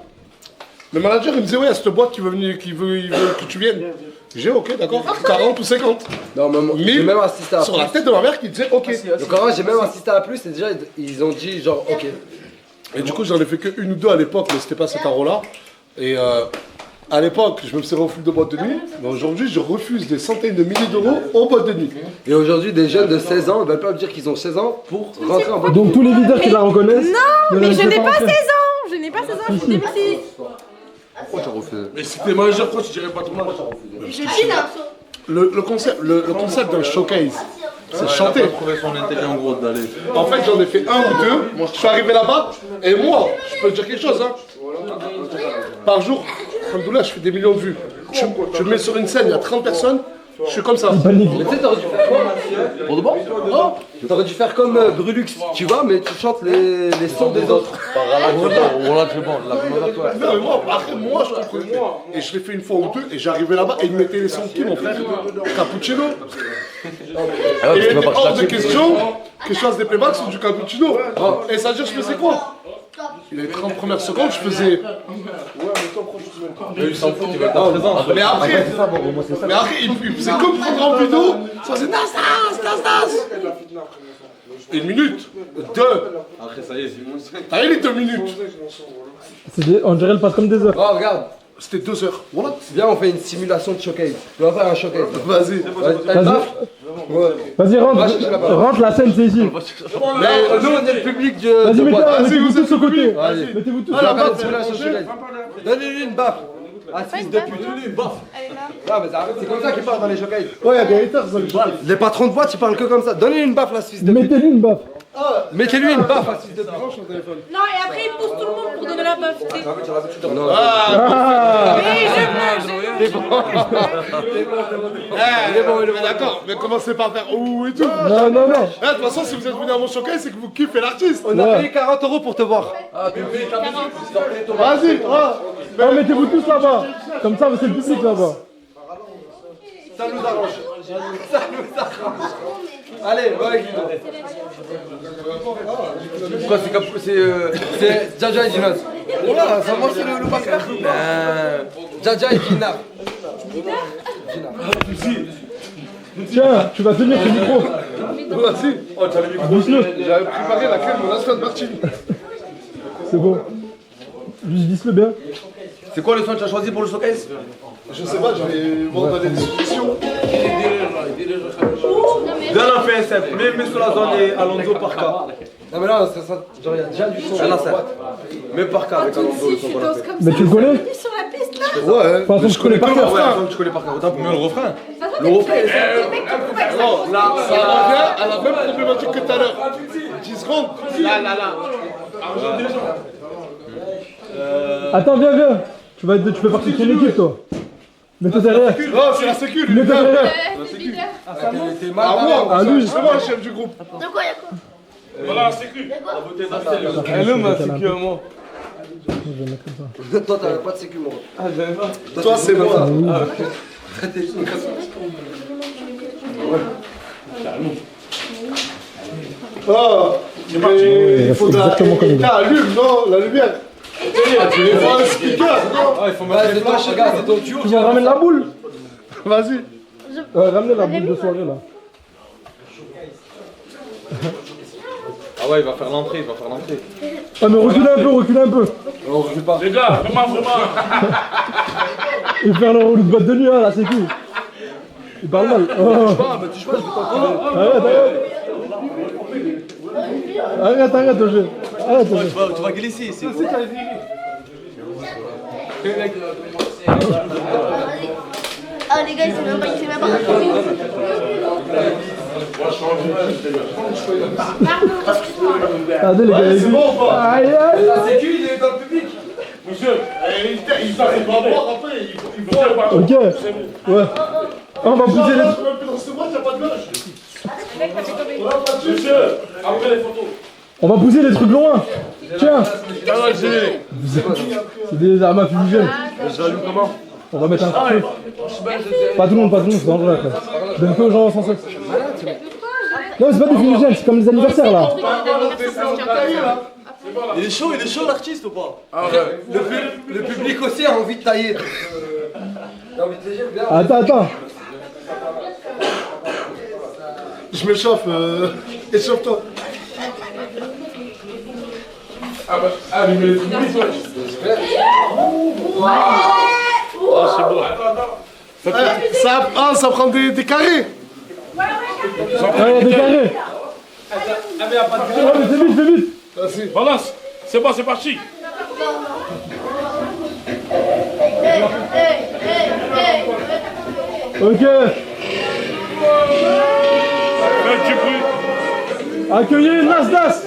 Le manager, il me disait, ouais, il y a cette boîte qui veut que tu viennes. J'ai ok, d'accord, 40 ou 50. Non, mais j'ai même assisté à sur la tête de ma mère qui disait ok. Donc en vrai, j'ai même assisté à plus et déjà, ils ont dit genre ok. Et du coup, j'en ai fait que une ou deux à l'époque, mais c'était pas cet tarot-là. Et à l'époque, je me suis refusé de boîte de nuit. Mais aujourd'hui, je refuse des centaines de milliers d'euros en boîte de nuit. Et aujourd'hui, des jeunes de 16 ans ne veulent pas me dire qu'ils ont 16 ans pour rentrer en boîte de nuit. Donc tous les videurs qui la reconnaissent. Non, mais je n'ai pas 16 ans. Je n'ai pas 16 ans, je suis 2006. Pourquoi tu as refusé? Mais si t'es majeur, pourquoi tu dirais pas ton âge? Je dis là. Le concept d'un showcase, c'est chanter. Trouver son intérêt en gros d'aller. En fait, j'en ai fait un ou deux. Je suis arrivé là-bas et moi, je peux te dire quelque chose. Hein. Par jour, alhamdoulilah, je fais des millions de vues. Tu me mets sur une scène, il y a 30 personnes. Je suis comme ça. Mais tu sais, t'aurais dû faire quoi? Pour de bon? Oh, t'aurais dû faire comme Brulux, tu vois, mais tu chantes les sons des autres. Voilà, c'est bon. Non, mais moi, après, moi, je comprenais. Et je l'ai fait une fois ou deux, et j'arrivais là-bas, et ils me mettaient les sons de qui, mon frère? Cappuccino. Et il était hors de question que je fasse des playbacks sur du cappuccino. Et ça veut dire, je faisais quoi? Les 30 premières secondes, je faisais. Mais après, il faisait comme prendre en vidéo, ça faisait Nas. Une minute, deux. Après, ça y est, c'est T'as eu les 2 minutes. On dirait elle passe comme des heures. Oh, regarde. C'était 2 heures. Voilà. Viens, on fait une simulation de showcase. On va faire un showcase. Vas-y. Vas-y, rentre la scène, c'est ici. Mais nous, on est le public de. Vas-y, mettez-vous vous tous sur le côté. Allez. Mettez-vous tous On sur va le faire une côté. simulation de showcase. Donne-lui une baffe. Ah, fils de pute. Baffe. Non, mais c'est comme ça qu'ils parlent dans les showcases. Ouais, il y a des haters. Les patrons de boîte, ils parlent que comme ça. Donnez-lui une baffe, la Suisse de pute. Mettez-lui une baffe. Mettez-lui une baffe, la Suisse de pute. Non, et après, il pousse tout le monde pour donner la meuf. Non, Il est bon, d'accord. Mais commencez pas à faire ouh et tout. Non. De toute façon, si vous êtes venu à mon showcase, c'est que vous kiffez l'artiste. on a payé 40 € pour te voir. Vas-y, Mettez-vous tous là-bas. Comme ça, c'est le public là-bas. Ça nous arrange. Ça nous arrange. Allez, va avec Guido. Quoi, c'est Jaja et Dinas. Voilà, ça mange le Bakar. Jaja et Dinar. Tiens, tu vas tenir ce micro. Vas-y. Oh, t'as le micro. J'avais préparé la crème de Aston Martin. C'est bon. Juste visse-le bien. C'est quoi le son que tu as choisi pour le showcase? Je sais pas, j'avais voir dans les discussions. Viens, on fait un simple. Mets sur la zone et Alonso par cas. Non, mais là, ça, genre, il y a déjà du son. Là, ça. Même par cas avec Alonso, le son qu'on a fait. Mais tu le connais? Sur la piste là. Ouais, Enfin, je connais pas le refrain. Tu connais par cas. Autant pour Mais le refrain. le refrain. Non, là, ça revient à la même problématique que tout à l'heure. 10 secondes. Là. Attends, viens. Tu fais partie de quelle équipe, toi? Mets-toi derrière. Non, c'est la sécu, lui. Mets-toi derrière. T'es mal. Ah, lui, c'est moi le chef du groupe. De quoi, y'a quoi? Voilà, c'est cul. Elle m'a sécu à moi. Toi, t'avais pas de sécu, moi. Ah, j'avais pas. Toi, c'est moi. Oh, mais il faudra. Allume, non, la lumière. Il faut un speaker. Il faut mettre les flashs, regarde, c'est ton duo. Tu vas ramener la boule. Vas-y. Ramenez la boule de soirée là. Ah ouais, il va faire l'entrée, Ah mais reculez un peu. On recule pas. Les gars, vraiment. Il va faire le relou de boîte de nuit, hein, là, c'est cool. Il parle mal. Oh. Mais touche pas, je vais t'entraîner. Arrête, Roger. Arrête, Roger. Tu vas glisser ici. Ah les gars, il s'est même pas Attendez les gars, c'est bon ou pas? Aïe. La sécu, il est dans le public. Monsieur, il va pas boire après, il va pas. Ok. Ouais. On va pousser les... Dans ce mois, t'as pas de loge. Monsieur, après les photos. On va pousser les trucs loin. Tiens. C'est des armes à fumigène. Je l'allume comment? On va mettre un feu. Pas tout le monde, c'est dangereux après. Donne feu aux gens sans sexe. Non, mais c'est pas des fumigènes, c'est comme les anniversaires là. Il est chaud l'artiste ou pas? Le public aussi a envie de tailler. Attends. Je m'échauffe, échauffe-toi. Ah, mais les trucs, Oh, c'est beau. Ça prend des carrés. Ouais, des carrés. Ah, mais y'a pas de Fais vite. Vas-y. Balance. C'est bon, c'est parti. Ok. Faites du bruit. Accueillez Nasdas.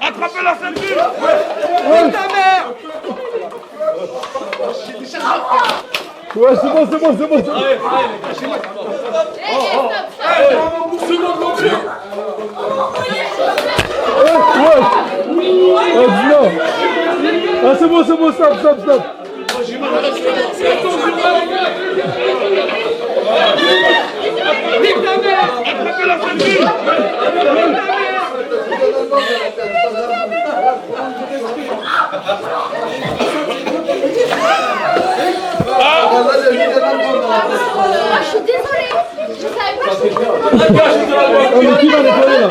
Attrapez la ceinture. Nique ta mère. Ouais, c'est bon. Dis-le. Ah, c'est bon, stop. Nique ta mère. Attrapez la ceinture. Je suis désolée. Je savais pas que mais qui va nettoyer là?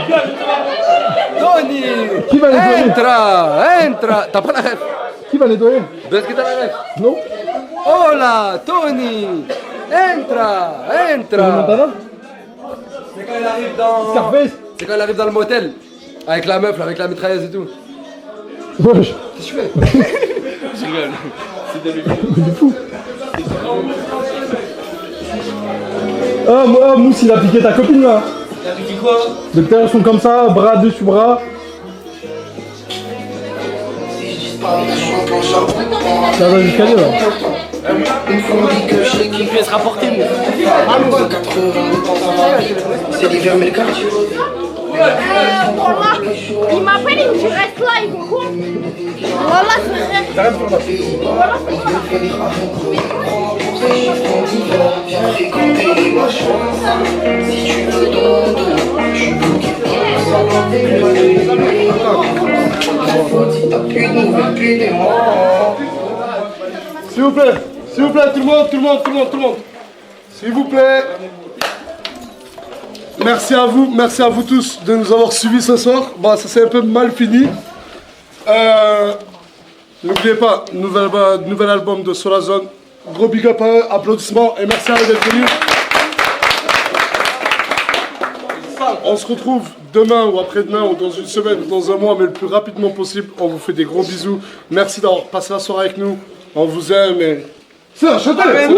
Tony. Qui va nettoyer? Entra. T'as pas la ref? Qui va nettoyer? Est-ce que t'as la ref? Non. Oh là, Tony. Entra. Montana? C'est quand il arrive dans... Scarface? C'est quand il arrive dans le motel. Avec la meuf, avec la mitrailleuse et tout. Wesh. Qu'est-ce que tu fais? Je rigole. C'est de Il est fou. Ah, Mousse, il a piqué ta copine là. Il a piqué quoi? Les terres sont comme ça, bras dessus bras. Ça va jusqu'à là. Qui peut se rapporter, moi. C'est l'hiver, mais le quartier. il m'appelle, il me dit reste là, il me court. Voilà, c'est vrai. S'il vous plaît, tout le monde. S'il vous plaît. Merci à vous tous de nous avoir suivis ce soir. Bon, ça s'est un peu mal fini. N'oubliez pas, nouvel album de Solazone. Gros big up à eux, applaudissements et merci à eux d'être venus. On se retrouve demain ou après-demain ou dans une semaine ou dans un mois, mais le plus rapidement possible. On vous fait des gros bisous. Merci d'avoir passé la soirée avec nous. On vous aime et... C'est la chanteuse.